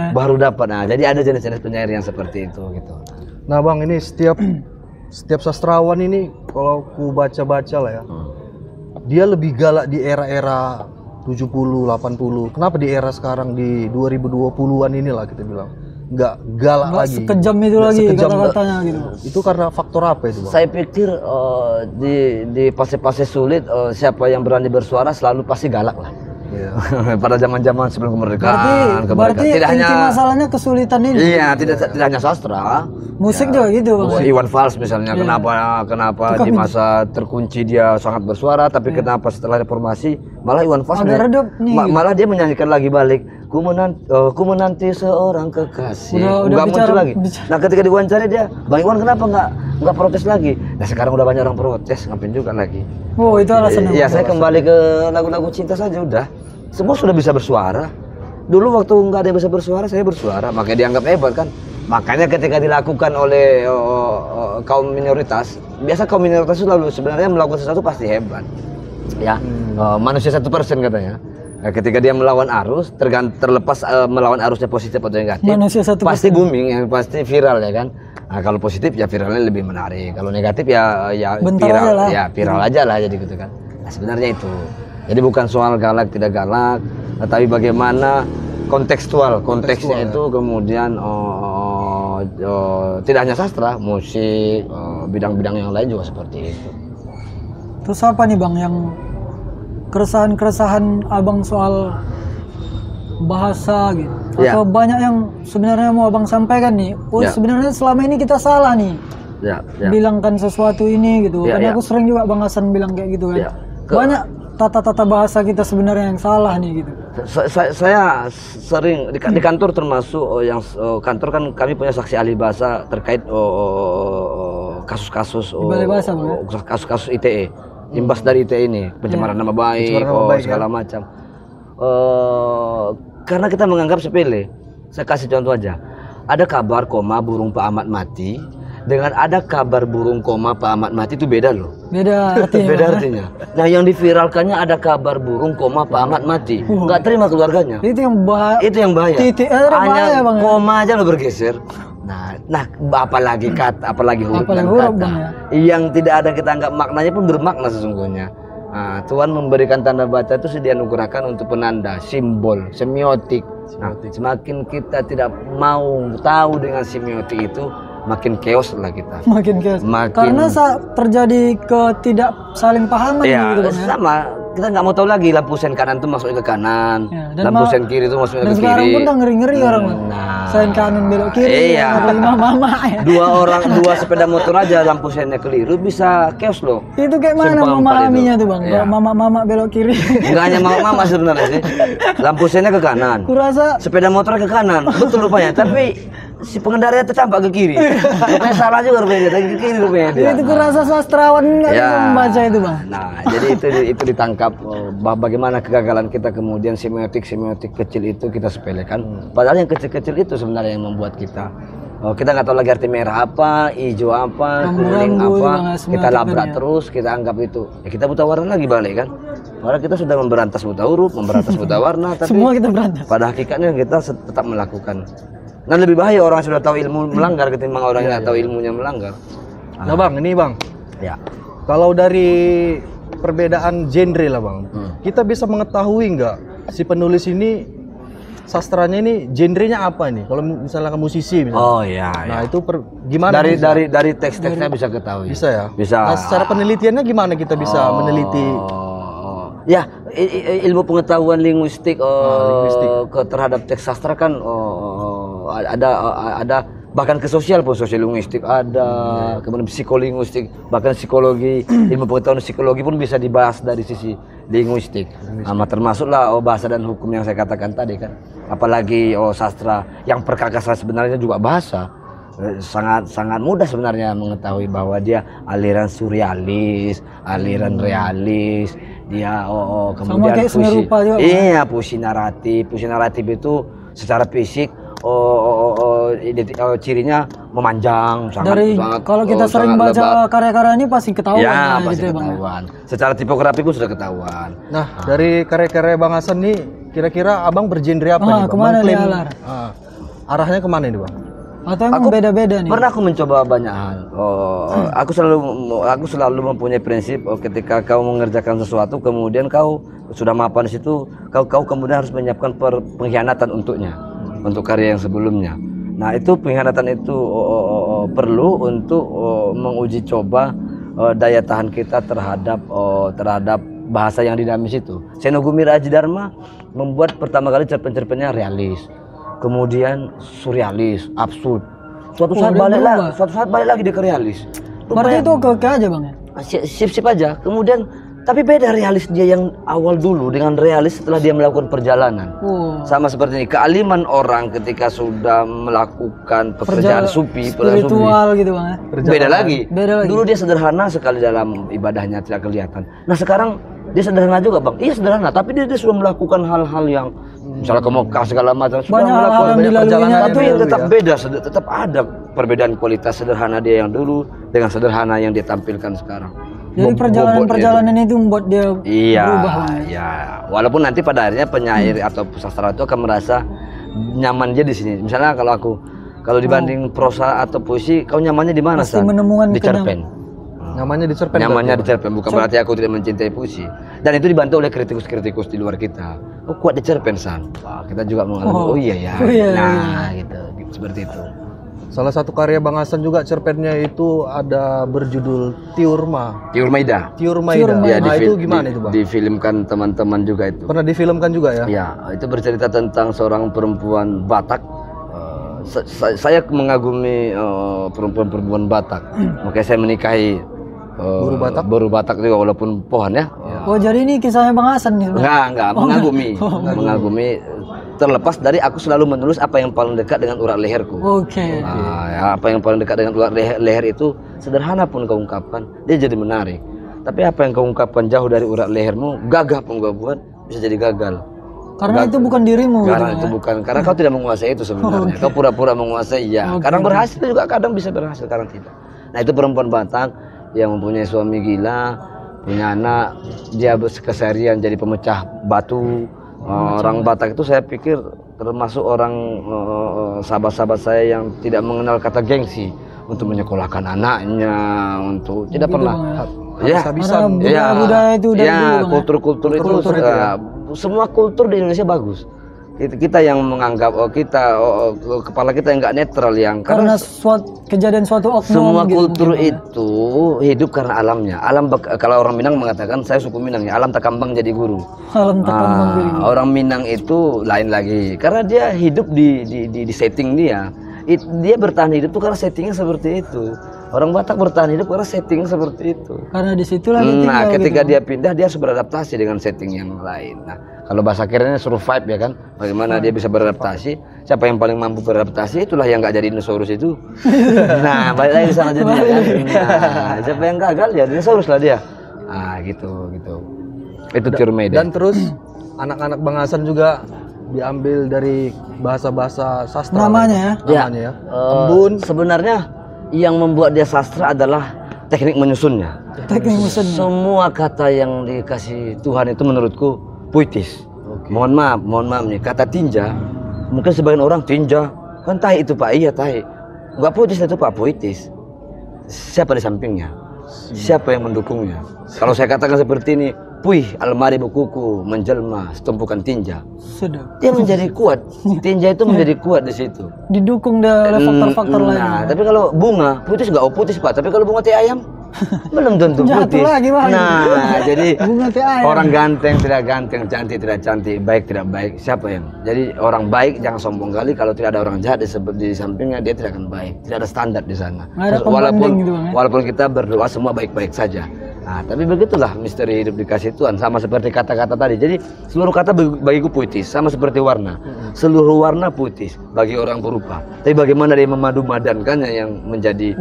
baru dapat. Nah, jadi ada jenis-jenis penyair yang seperti itu gitu. Nah, Bang, ini setiap sastrawan ini kalau ku baca-baca lah ya. Dia lebih galak di era-era 70, 80. Kenapa di era sekarang di 2020-an inilah kita bilang? Nggak galak lagi. Sekejam itu lagi kata-katanya gitu. Itu karena faktor apa itu, Bang? Saya pikir di fase-fase sulit siapa yang berani bersuara selalu pasti galak lah. Pada zaman-zaman sebelum kemerdekaan. Berarti tidak hanya masalahnya kesulitan ini. Iya, tidak hanya sastra. Musik juga gitu, Bang. Iwan Fals misalnya, kenapa di masa terkunci dia sangat bersuara, tapi kenapa setelah reformasi malah Iwan Fals malah dia menyanyikan lagi balik. Ku menanti seorang kekasih. Udah muncul lagi. Nah, ketika diwawancara dia, Bang Iwan kenapa nggak protes lagi? Nah, sekarang udah banyak orang protes, ngapain juga lagi? Oh, itu alasannya. Ya, saya kembali ke lagu-lagu cinta saja udah. Semua sudah bisa bersuara. Dulu waktu nggak ada yang bisa bersuara, saya bersuara, makanya dianggap hebat kan. Makanya ketika dilakukan oleh kaum minoritas, biasa kaum minoritas itu lalu sebenarnya melakukan sesuatu pasti hebat. Ya, manusia 1% katanya. Nah, ketika dia melawan arus, terlepas melawan arusnya positif atau negatif, pasti booming, pasti viral ya kan. Nah, kalau positif ya viralnya lebih menarik, kalau negatif ya viral aja lah jadi gitu kan. Nah, sebenarnya itu. Jadi bukan soal galak tidak galak, tetapi bagaimana konteksnya itu kemudian tidak hanya sastra, musik, bidang-bidang yang lain juga seperti itu. Terus apa nih Bang yang keresahan Abang soal bahasa gitu? Atau banyak yang sebenarnya mau Abang sampaikan nih? Sebenarnya selama ini kita salah nih. Bilangkan sesuatu ini gitu. Karena aku sering juga Bang Hasan bilang kayak gitu kan. Banyak tata-tata bahasa kita sebenarnya yang salah nih gitu. Saya sering di kantor termasuk kantor kan kami punya saksi ahli bahasa terkait kasus-kasus kasus-kasus ITE. Imbas dari ITE ini, pencemaran nama baik, segala macam. Karena kita menganggap sepele. Saya kasih contoh aja. Ada kabar burung Pak Ahmad mati, dengan ada kabar burung Pak Ahmad mati itu beda loh. Beda artinya. Nah, yang diviralkannya ada kabar burung Pak Ahmad mati. Nggak terima keluarganya. Itu yang bahaya. Hanya koma aja lo bergeser. Nah, apalagi huruf dan kata yang tidak ada kita anggap maknanya pun bermakna sesungguhnya. Nah, Tuhan memberikan tanda baca itu dianugerahkan untuk penanda, simbol, semiotik. Nah, semakin kita tidak mau tahu dengan semiotik itu, makin chaos lah kita. Makin chaos. Karena terjadi ketidak saling pahaman gitu kan. Sama. Kita nggak mau tahu lagi lampu sen kanan itu masuknya ke kanan, lampu sen kiri itu masuknya ke kiri. Dan sekarang pun udah ngeri-ngeri orang. Sen kanan belok kiri, mama. Dua sepeda motor aja lampu sennya keliru bisa chaos loh. Itu kayak mana memahaminya tuh Bang? Kalau mama belok kiri. Enggak hanya mama sebenarnya sih. Lampu sennya ke kanan. Kurasa sepeda motor ke kanan. Betul rupanya, tapi si pengendaranya tercampak ke kiri. Rupanya salah juga rupanya, ke kiri rupanya dia. Itu kurasa sastrawan nggak bisa membaca itu Bang. Nah, jadi itu ditangkap bagaimana kegagalan kita kemudian semiotik kecil itu kita sepelekan. Padahal yang kecil-kecil itu sebenarnya yang membuat kita kita nggak tahu lagi arti merah apa, hijau apa, kuning apa, kita labrak terus, kita anggap itu. Ya kita buta warna lagi balik kan. Padahal kita sudah memberantas buta huruf, memberantas buta warna, tapi semua kita berantas. Pada hakikatnya kita tetap melakukan. Nah lebih bahaya orang yang sudah tahu ilmu melanggar ketimbang orang yang nggak tahu ilmunya melanggar. Nah bang, ini bang. Ya. Kalau dari perbedaan genre lah bang, kita bisa mengetahui nggak si penulis ini sastranya ini genrenya apa nih? Kalau misalnya musisi misalnya. Oh iya. Nah itu gimana? Dari teks-teksnya bisa ketahui. Bisa ya. Bisa. Nah secara penelitiannya gimana kita bisa meneliti? Ya ilmu pengetahuan linguistik, terhadap teks sastra kan ada bahkan ke sosial pun, sosial linguistik ada, kemudian psikolinguistik, bahkan psikologi, ilmu pengetahuan psikologi pun bisa dibahas dari sisi linguistik. Termasuklah bahasa dan hukum yang saya katakan tadi kan. Apalagi sastra yang perkakasan sebenarnya juga bahasa. Sangat mudah sebenarnya mengetahui bahwa dia aliran surrealis, aliran realis, dia kemudian puisi naratif. Puisi naratif itu secara fisik cirinya memanjang, sangat kalau kita sering baca karya-karya ini pasti ketahuan ya, pasti gitu ketahuan. Secara tipografi pun sudah ketahuan. Nah, dari karya-karya Bang Hasan nih kira-kira abang bergenre apa nih bang? Kemana nih arahnya kemana nih bang? Atau emang beda-beda nih? Pernah aku mencoba banyak hal. Aku selalu mempunyai prinsip ketika kau mengerjakan sesuatu kemudian kau sudah mapan di situ, kau kemudian harus menyiapkan pengkhianatan untuknya, untuk karya yang sebelumnya. Nah itu pengkhianatan itu perlu untuk menguji coba daya tahan kita terhadap bahasa yang dinamis itu. Senogumi Raji Dharma membuat pertama kali cerpen-cerpennya realis, kemudian surrealis, absurd. Suatu saat balik lagi dia ke realis. Berarti itu oke aja bang ya? Sip-sip aja. Kemudian tapi beda realis dia yang awal dulu dengan realis setelah dia melakukan perjalanan. Sama seperti ini, kealiman orang ketika sudah melakukan pekerjaan spiritual gitu bang ya? Beda lagi. Dulu dia sederhana sekali dalam ibadahnya, tidak kelihatan. Nah sekarang dia sederhana juga bang. Iya sederhana, tapi dia sudah melakukan hal-hal yang misalnya ke Mekah segala macam, sudah melakukan banyak perjalanan, tapi tetap beda, tetap ada perbedaan kualitas sederhana dia yang dulu dengan sederhana yang dia tampilkan sekarang. Jadi perjalanan itu membuat dia berubah. Iya. Walaupun nanti pada akhirnya penyair atau sastra itu akan merasa nyaman dia di sini. Misalnya kalau dibanding prosa atau puisi, kau nyamannya di mana? Di cerpen. Nyamannya di cerpen. Nyamannya di cerpen, bukan berarti aku tidak mencintai puisi. Dan itu dibantu oleh kritikus-kritikus di luar kita. Oh kuat di cerpen San. Wah, kita juga mengalami. Nah, gitu seperti itu. Salah satu karya Bang Hasan juga cerpennya itu ada berjudul Tiurma Ida. Ya, itu gimana itu bang? Difilmkan teman-teman juga itu. Pernah difilmkan juga ya? Ya, itu bercerita tentang seorang perempuan Batak. Saya mengagumi perempuan Batak. Makanya saya menikahi Buru Batak juga walaupun pohon ya. Oh jadi ini kisahnya Bang Hasan nih? Enggak, mengagumi. Terlepas dari aku selalu menulis apa yang paling dekat dengan urat leherku. Oke. Apa yang paling dekat dengan urat leher itu sederhana pun kau ungkapkan, dia jadi menarik. Tapi apa yang kau ungkapkan jauh dari urat lehermu, gagah pun kau buat, bisa jadi gagal. Karena itu bukan dirimu. Karena kau tidak menguasai itu sebenarnya. Kau pura-pura menguasai, ya. Kadang berhasil juga, kadang bisa berhasil, kadang tidak. Nah itu perempuan Batak yang mempunyai suami gila, punya anak, dia keseharian jadi pemecah batu. Orang Batak itu saya pikir termasuk orang sahabat-sahabat saya yang tidak mengenal kata gengsi untuk menyekolahkan anaknya, untuk tidak pernah. Budaya itu dari dulu, kultur itu semua kultur di Indonesia bagus. Kita yang menganggap kepala kita yang nggak netral, yang karena kejadian suatu oknum. Semua kultur itu hidup karena alamnya. Kalau orang Minang mengatakan, saya suku Minang ya, alam takambang jadi guru. Orang Minang itu lain lagi, karena dia hidup di setting dia. Dia bertahan hidup itu karena settingnya seperti itu. Orang Batak bertahan hidup karena setting seperti itu. Karena disitulah. Nah, ketika dia pindah, dia harus beradaptasi dengan setting yang lain. Nah, kalau bahasa akhirnya survive ya kan, bagaimana dia bisa beradaptasi? Siapa yang paling mampu beradaptasi, itulah yang nggak jadi dinosaurus itu. Nah, balik lagi sama jadi kan. Nah, siapa yang gagal ya dinosaurus lah dia. Gitu. Itu Tiurma Ida. Dan terus anak-anak Bang Hasan juga diambil dari bahasa-bahasa sastra. Namanya ya. Embun. Sebenarnya yang membuat dia sastra adalah teknik menyusunnya. Teknik menyusunnya. Semua kata yang dikasih Tuhan itu menurutku puitis. Mohon maaf nih, kata tinja, mungkin sebagian orang tinja kan tahi itu Pak, iya tahi. Enggak puitis itu Pak, puitis. Siapa di sampingnya? Siapa yang mendukungnya? Kalau saya katakan seperti ini, puih almari bukuku menjelma setumpukan tinja. Sudah. Dia menjadi kuat. Tinja itu menjadi kuat di situ. Didukung oleh faktor-faktor lain. Nah, tapi kalau bunga puitis nggak puitis Pak. Tapi kalau bunga teh ayam belum tentu Jatuh puitis. lagi, Bang. Nah, jadi Bunga teh ayam. orang ganteng tidak ganteng, cantik tidak cantik, baik tidak baik. Siapa yang? Jadi orang baik jangan sombong kali. Kalau tidak ada orang jahat di sampingnya, dia tidak akan baik. Tidak ada standar di sana. Ada gitu, Bang, ya? Walaupun kita berdoa semua baik-baik saja. Nah, tapi begitulah misteri hidup dikasih Tuhan. Sama seperti kata-kata tadi. Jadi seluruh kata bagiku puitis. Sama seperti warna. Seluruh warna puitis bagi orang berupa. Tapi bagaimana dia memadu-madankannya yang menjadi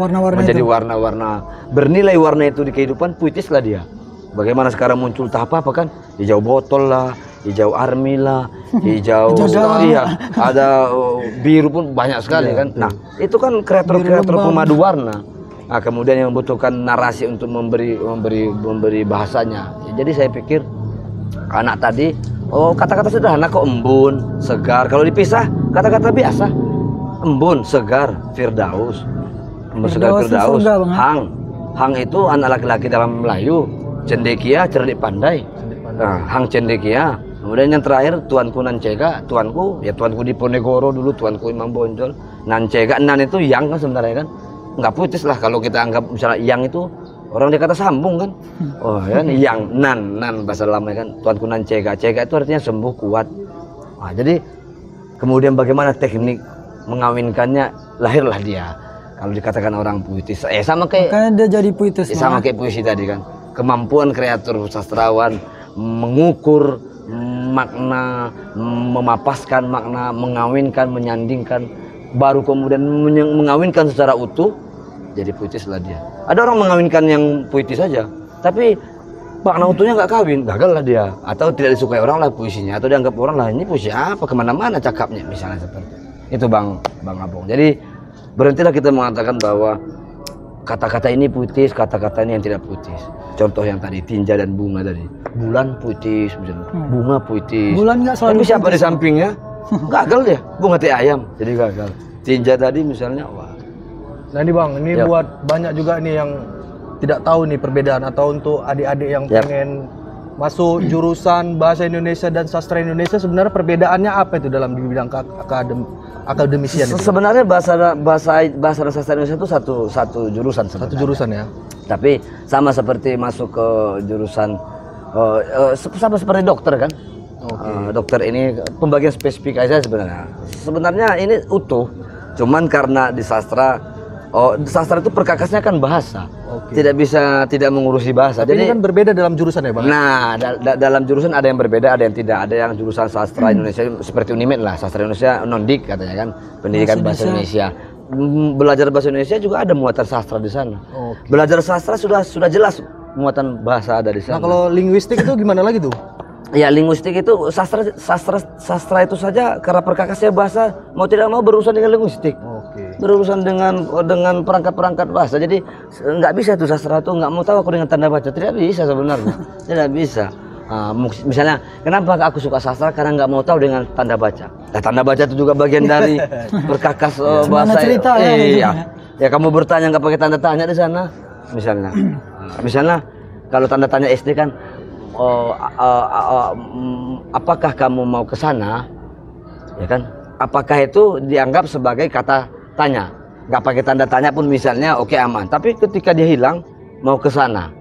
warna-warna bernilai warna itu di kehidupan, puitis lah dia. Bagaimana sekarang muncul tahap apa kan? Hijau botol lah, hijau army lah, hijau iya, ada biru pun banyak sekali kan. Nah, itu kan kreator-kreator pemadu warna. Nah, kemudian yang membutuhkan narasi untuk memberi bahasanya. Jadi saya pikir anak tadi, kata-kata sederhana kok, embun, segar. Kalau dipisah kata-kata biasa, embun, segar, firdaus, embun, segar, firdaus, hang itu anak laki-laki dalam Melayu, cendekia, cerdik pandai. Nah, hang cendekia. Kemudian yang terakhir tuanku Nancega, tuanku Diponegoro dulu, tuanku Imam Bonjol. Nancega, nan itu yang kan sebenarnya kan. Nggak puitis lah kalau kita anggap misalnya yang itu orang dia kata sambung kan. Oh ya, yang nan bahasa lama kan, tuanku nan cega itu artinya sembuh, kuat. Nah, jadi kemudian bagaimana teknik mengawinkannya, lahirlah dia. Kalau dikatakan orang puitis, sama kayak makanya dia jadi puitis. Sama kayak puisi tadi kan, kemampuan kreator sastrawan mengukur makna, memapaskan makna, mengawinkan, menyandingkan, baru kemudian mengawinkan secara utuh. Jadi puitis lah dia. Ada orang mengawinkan yang puitis saja, tapi makna utuhnya nggak kawin, gagal lah dia. Atau tidak disukai orang lah puisinya, atau dianggap orang lah ini puisi apa, kemana-mana cakapnya, misalnya seperti itu Bang Abong. Jadi berhentilah kita mengatakan bahwa kata-kata ini puitis, kata-kata ini yang tidak puitis. Contoh yang tadi tinja dan bunga tadi, bulan puitis, misalnya. Bunga puitis. Bulan nggak selalu. Tapi siapa di sampingnya? Gagal dia. Bunga teh ayam, jadi gagal. Tinja tadi misalnya, wah. Nah ini Bang, ini buat banyak juga nih yang tidak tahu nih perbedaan, atau untuk adik-adik yang pengen masuk jurusan bahasa Indonesia dan sastra Indonesia, sebenarnya perbedaannya apa itu dalam bidang akademisian? Sebenarnya bahasa dan sastra Indonesia itu satu jurusan sebenarnya. Satu jurusan ya. Tapi sama seperti masuk ke jurusan sama seperti dokter kan. Dokter ini pembagian spesifik aja sebenarnya. Sebenarnya ini utuh. Cuman karena di sastra itu perkakasnya kan bahasa. Tidak mengurusi bahasa. Tapi jadi ini kan berbeda dalam jurusan ya Bang? Nah, dalam jurusan ada yang berbeda, ada yang tidak. Ada yang jurusan sastra Indonesia seperti Unimed lah, sastra Indonesia non-dik katanya kan, pendidikan bahasa Indonesia. Belajar bahasa Indonesia juga ada muatan sastra di sana. Belajar sastra sudah jelas muatan bahasa ada di sana. Nah, kalau linguistik itu gimana lagi tuh? Ya, linguistik itu sastra itu saja karena perkakasnya bahasa, mau tidak mau berurusan dengan linguistik. Berurusan dengan perangkat-perangkat bahasa. Jadi nggak bisa itu sastra itu nggak mau tahu aku dengan tanda baca, tidak bisa sebenarnya. Tidak bisa. Misalnya kenapa aku suka sastra, karena nggak mau tahu dengan tanda baca. Nah, tanda baca itu juga bagian dari perkakas bahasa. Cerita, ya kamu bertanya nggak pakai tanda tanya di sana, misalnya. Misalnya kalau tanda tanya SD kan, apakah kamu mau ke sana, ya kan? Apakah itu dianggap sebagai kata tanya? Nggak pakai tanda tanya pun misalnya, oke, aman. Tapi ketika dia hilang, mau ke sana,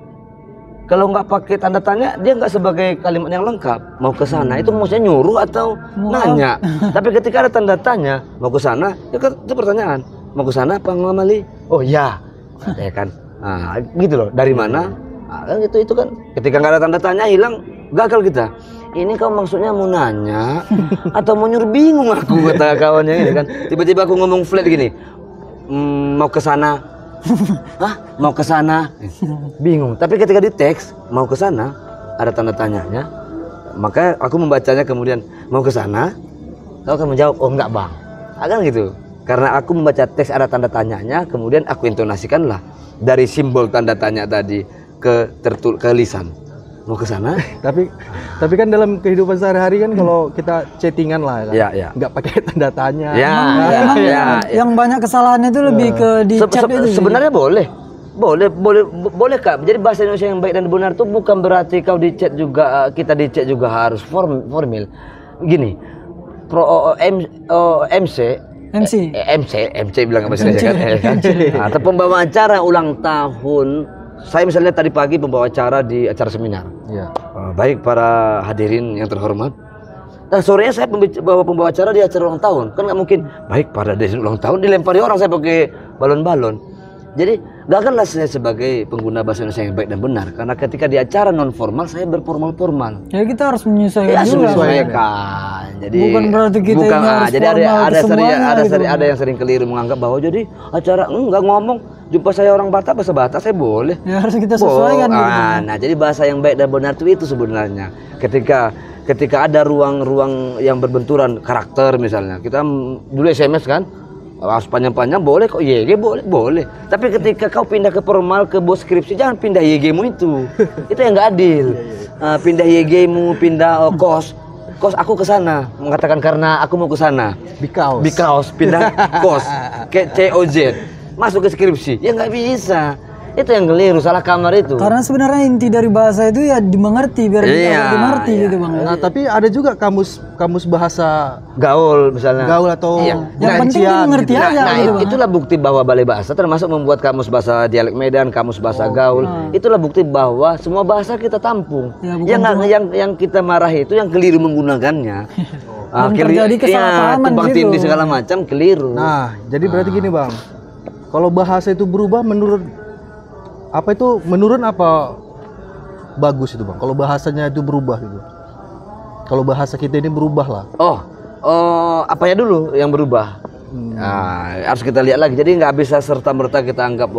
kalau nggak pakai tanda tanya, dia nggak sebagai kalimat yang lengkap. Mau ke sana itu maksudnya nyuruh atau nanya. Tapi ketika ada tanda tanya, mau ke sana, itu pertanyaan. Mau ke sana apa ngamali? Oh ya, ya kan. Nah, gitu loh. Dari mana? Nah, kan itu kan. Ketika nggak ada tanda tanya, hilang, gagal kita. Ini kau maksudnya mau nanya atau mau nyuruh, bingung aku, kata kawannya ini kan. Tiba-tiba aku ngomong flat gini, mau ke sana. Hah? Mau ke sana? Bingung. Tapi ketika di teks mau ke sana ada tanda tanyanya, maka aku membacanya kemudian mau ke sana, Kau akan menjawab, oh enggak bang, akan gitu. Karena aku membaca teks ada tanda tanyanya, kemudian aku intonasikanlah dari simbol tanda tanya tadi ke lisan. Mau ke sana? tapi kan dalam kehidupan sehari-hari kan kalau kita chattingan lah kan, nggak pakai tanda tanya. Yang banyak kesalahannya itu lebih ke di chat itu. Sebenarnya boleh Kak. Jadi bahasa Indonesia yang baik dan benar itu bukan berarti kau di chat juga, kita di chat juga harus formal. Gini, MC bilang bahasa Indonesia kan. Atau pembawa acara ulang tahun. Saya misalnya tadi pagi pembawa acara di acara seminar. Baik para hadirin yang terhormat. Nah sorenya saya pembawa acara di acara ulang tahun. Kan nggak mungkin baik pada hadirin ulang tahun dilempari orang saya pakai balon-balon. Jadi gagallah saya sebagai pengguna bahasa Indonesia yang baik dan benar. Karena ketika di acara non formal saya berformal-formal. Ya kita harus menyesuaikan. Jadi bukan berarti kita harus jadi ada yang sering keliru menganggap bahwa jadi acara enggak ngomong jumpa saya orang Batak bahasa Batak saya boleh. Ya harus kita sesuaikan. Nah jadi bahasa yang baik dan benar itu sebenarnya. Ketika ada ruang-ruang yang berbenturan karakter misalnya. Kita dulu SMS kan. Panjang-panjang boleh kok, YG boleh. Tapi ketika kau pindah ke formal, ke bos skripsi, jangan pindah YG-mu itu. Itu yang nggak adil. Pindah YG-mu, pindah kos aku ke sana, mengatakan karena aku mau ke sana. Because pindah kos ke COZ, masuk ke skripsi, ya nggak bisa. Itu yang keliru, salah kamar itu. Karena sebenarnya inti dari bahasa itu ya dimengerti, biar dimengerti gitu bang. Nah tapi ada juga kamus bahasa gaul misalnya. Gaul atau yang penting dimengerti gitu. aja. Nah itulah bukti bahwa Balai Bahasa termasuk membuat kamus bahasa dialek Medan, kamus bahasa gaul. Itulah bukti bahwa semua bahasa kita tampung. Yang kita marahi itu yang keliru menggunakannya. Terjadi kesalahpahaman tumpang tindih segala macam keliru. Nah jadi berarti gini bang, kalau bahasa itu berubah menurut apa bagus itu bang? Kalau bahasanya itu berubah gitu. Kalau bahasa kita ini berubah lah. Apanya dulu yang berubah? Harus kita lihat lagi. Jadi nggak bisa serta merta kita anggap.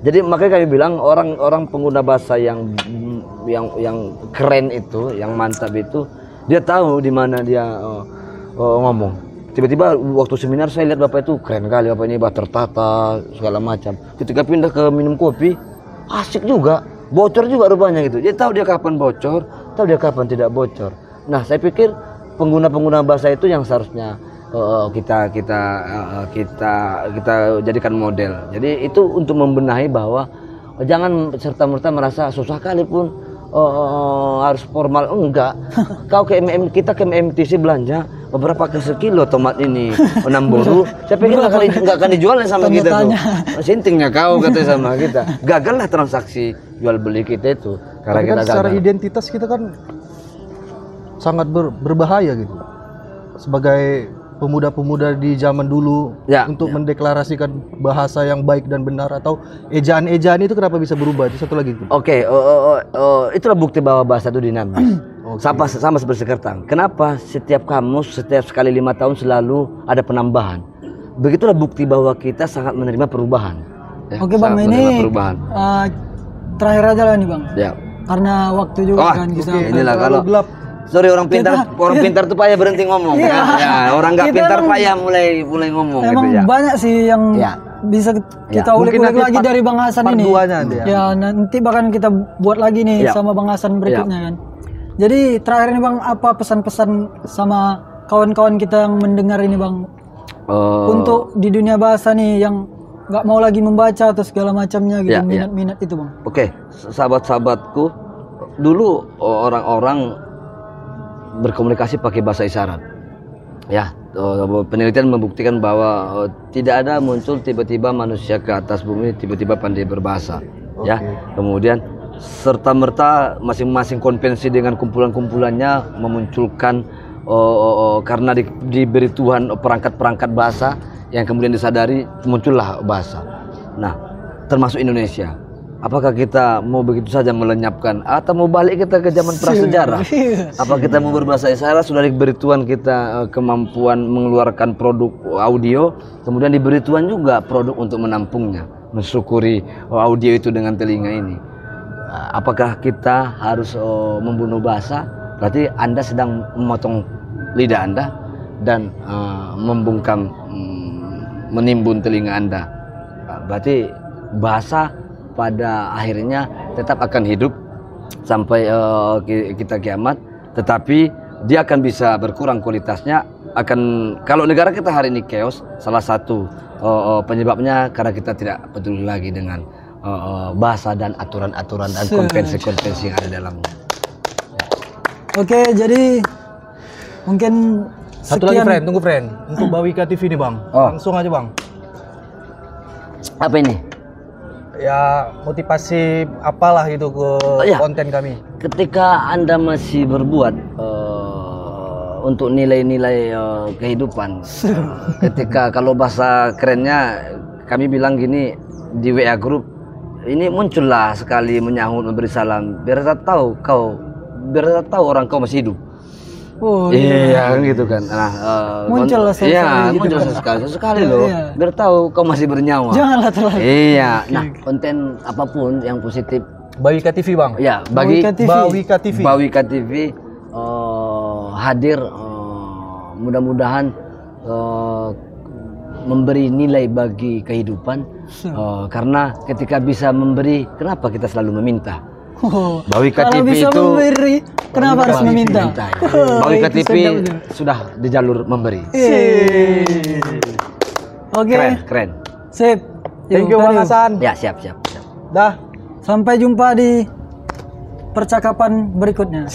Jadi makanya kami bilang orang pengguna bahasa yang keren itu, yang mantap itu, dia tahu di mana dia ngomong. Tiba-tiba waktu seminar saya lihat bapak itu keren kali, bapak ini tertata segala macam. Ketika pindah ke minum kopi, asik juga, bocor juga rupanya gitu. Jadi tahu dia kapan bocor, tahu dia kapan tidak bocor. Nah saya pikir pengguna bahasa itu yang seharusnya kita jadikan model. Jadi itu untuk membenahi bahwa jangan serta-merta merasa susah kali pun harus formal, enggak. Kau kita ke MMTC belanja beberapa ke sekilo tomat ini 6 boru. Saya pikir nggak akan dijual sama kita tuh. Sintingnya kau katanya sama kita. Gagallah transaksi jual beli kita itu karena kita gagal. Secara identitas kita kan sangat berbahaya gitu. Sebagai pemuda-pemuda di zaman dulu untuk mendeklarasikan bahasa yang baik dan benar, atau ejaan-ejaan itu kenapa bisa berubah? Itu satu lagi itu. Itulah bukti bahwa bahasa itu dinamis. Sama seperti sekarang. Kenapa setiap kamus setiap sekali 5 tahun selalu ada penambahan? Begitulah bukti bahwa kita sangat menerima perubahan. Bang, ini terakhir aja lah nih bang. Karena waktu juga kan kita. Inilah kalau gelap. Sorry orang pintar tuh payah berhenti ngomong. Orang nggak pintar payah mulai ngomong. Emang gitu, banyak sih yang bisa kita ulik-ulik lagi dari Bang Hasan ini. Nanti bahkan kita buat lagi nih sama Bang Hasan berikutnya kan. Jadi terakhir nih Bang, apa pesan-pesan sama kawan-kawan kita yang mendengar ini Bang? Untuk di dunia bahasa nih yang nggak mau lagi membaca atau segala macamnya gitu, minat-minat itu Bang. Sahabat-sahabatku, dulu orang-orang berkomunikasi pakai bahasa isyarat. Penelitian membuktikan bahwa tidak ada muncul tiba-tiba manusia ke atas bumi tiba-tiba pandai berbahasa. Kemudian serta merta masing-masing konvensi dengan kumpulan-kumpulannya memunculkan karena diberi Tuhan perangkat-perangkat bahasa yang kemudian disadari muncullah bahasa. Nah, termasuk Indonesia. Apakah kita mau begitu saja melenyapkan atau mau balik kita ke zaman prasejarah? Apa kita mau berbahasa isyarat? Sudah diberi Tuhan kita kemampuan mengeluarkan produk audio, kemudian diberi Tuhan juga produk untuk menampungnya, mensyukuri audio itu dengan telinga ini. Apakah kita harus membunuh bahasa? Berarti Anda sedang memotong lidah Anda. dan membungkam menimbun telinga Anda. Berarti bahasa pada akhirnya tetap akan hidup sampai kita kiamat, tetapi dia akan bisa berkurang kualitasnya. Kalau negara kita hari ini chaos, salah satu penyebabnya karena kita tidak peduli lagi dengan bahasa dan aturan-aturan dan konvensi-konvensi yang ada dalamnya. Oke, jadi mungkin satu lagi friend, tunggu friend, untuk Bawika TV nih bang, langsung aja bang. Apa ini? Ya motivasi apalah gitu ke konten kami. Ketika Anda masih berbuat untuk nilai-nilai kehidupan, ketika kalau bahasa kerennya kami bilang gini di WA group, ini muncullah sekali menyahut memberi salam, biar tahu orang kau masih hidup. Oh iya kan gitu kan. Nah, muncul muncul sekali loh. Iya. Biar tahu kau masih bernyawa. Janganlah terlalu. Iya. Nah, konten apapun yang positif. Bawika TV bang. Ya, Bawika TV. Bawika TV hadir mudah-mudahan memberi nilai bagi kehidupan. Karena ketika bisa memberi, kenapa kita selalu meminta? Bawika TV bisa itu memberi, kenapa harus meminta? Bawika TV sudah di jalur memberi. Oke. Keren. Sip. Thank you Bang Hasan. Ya, siap. Dah. Sampai jumpa di percakapan berikutnya.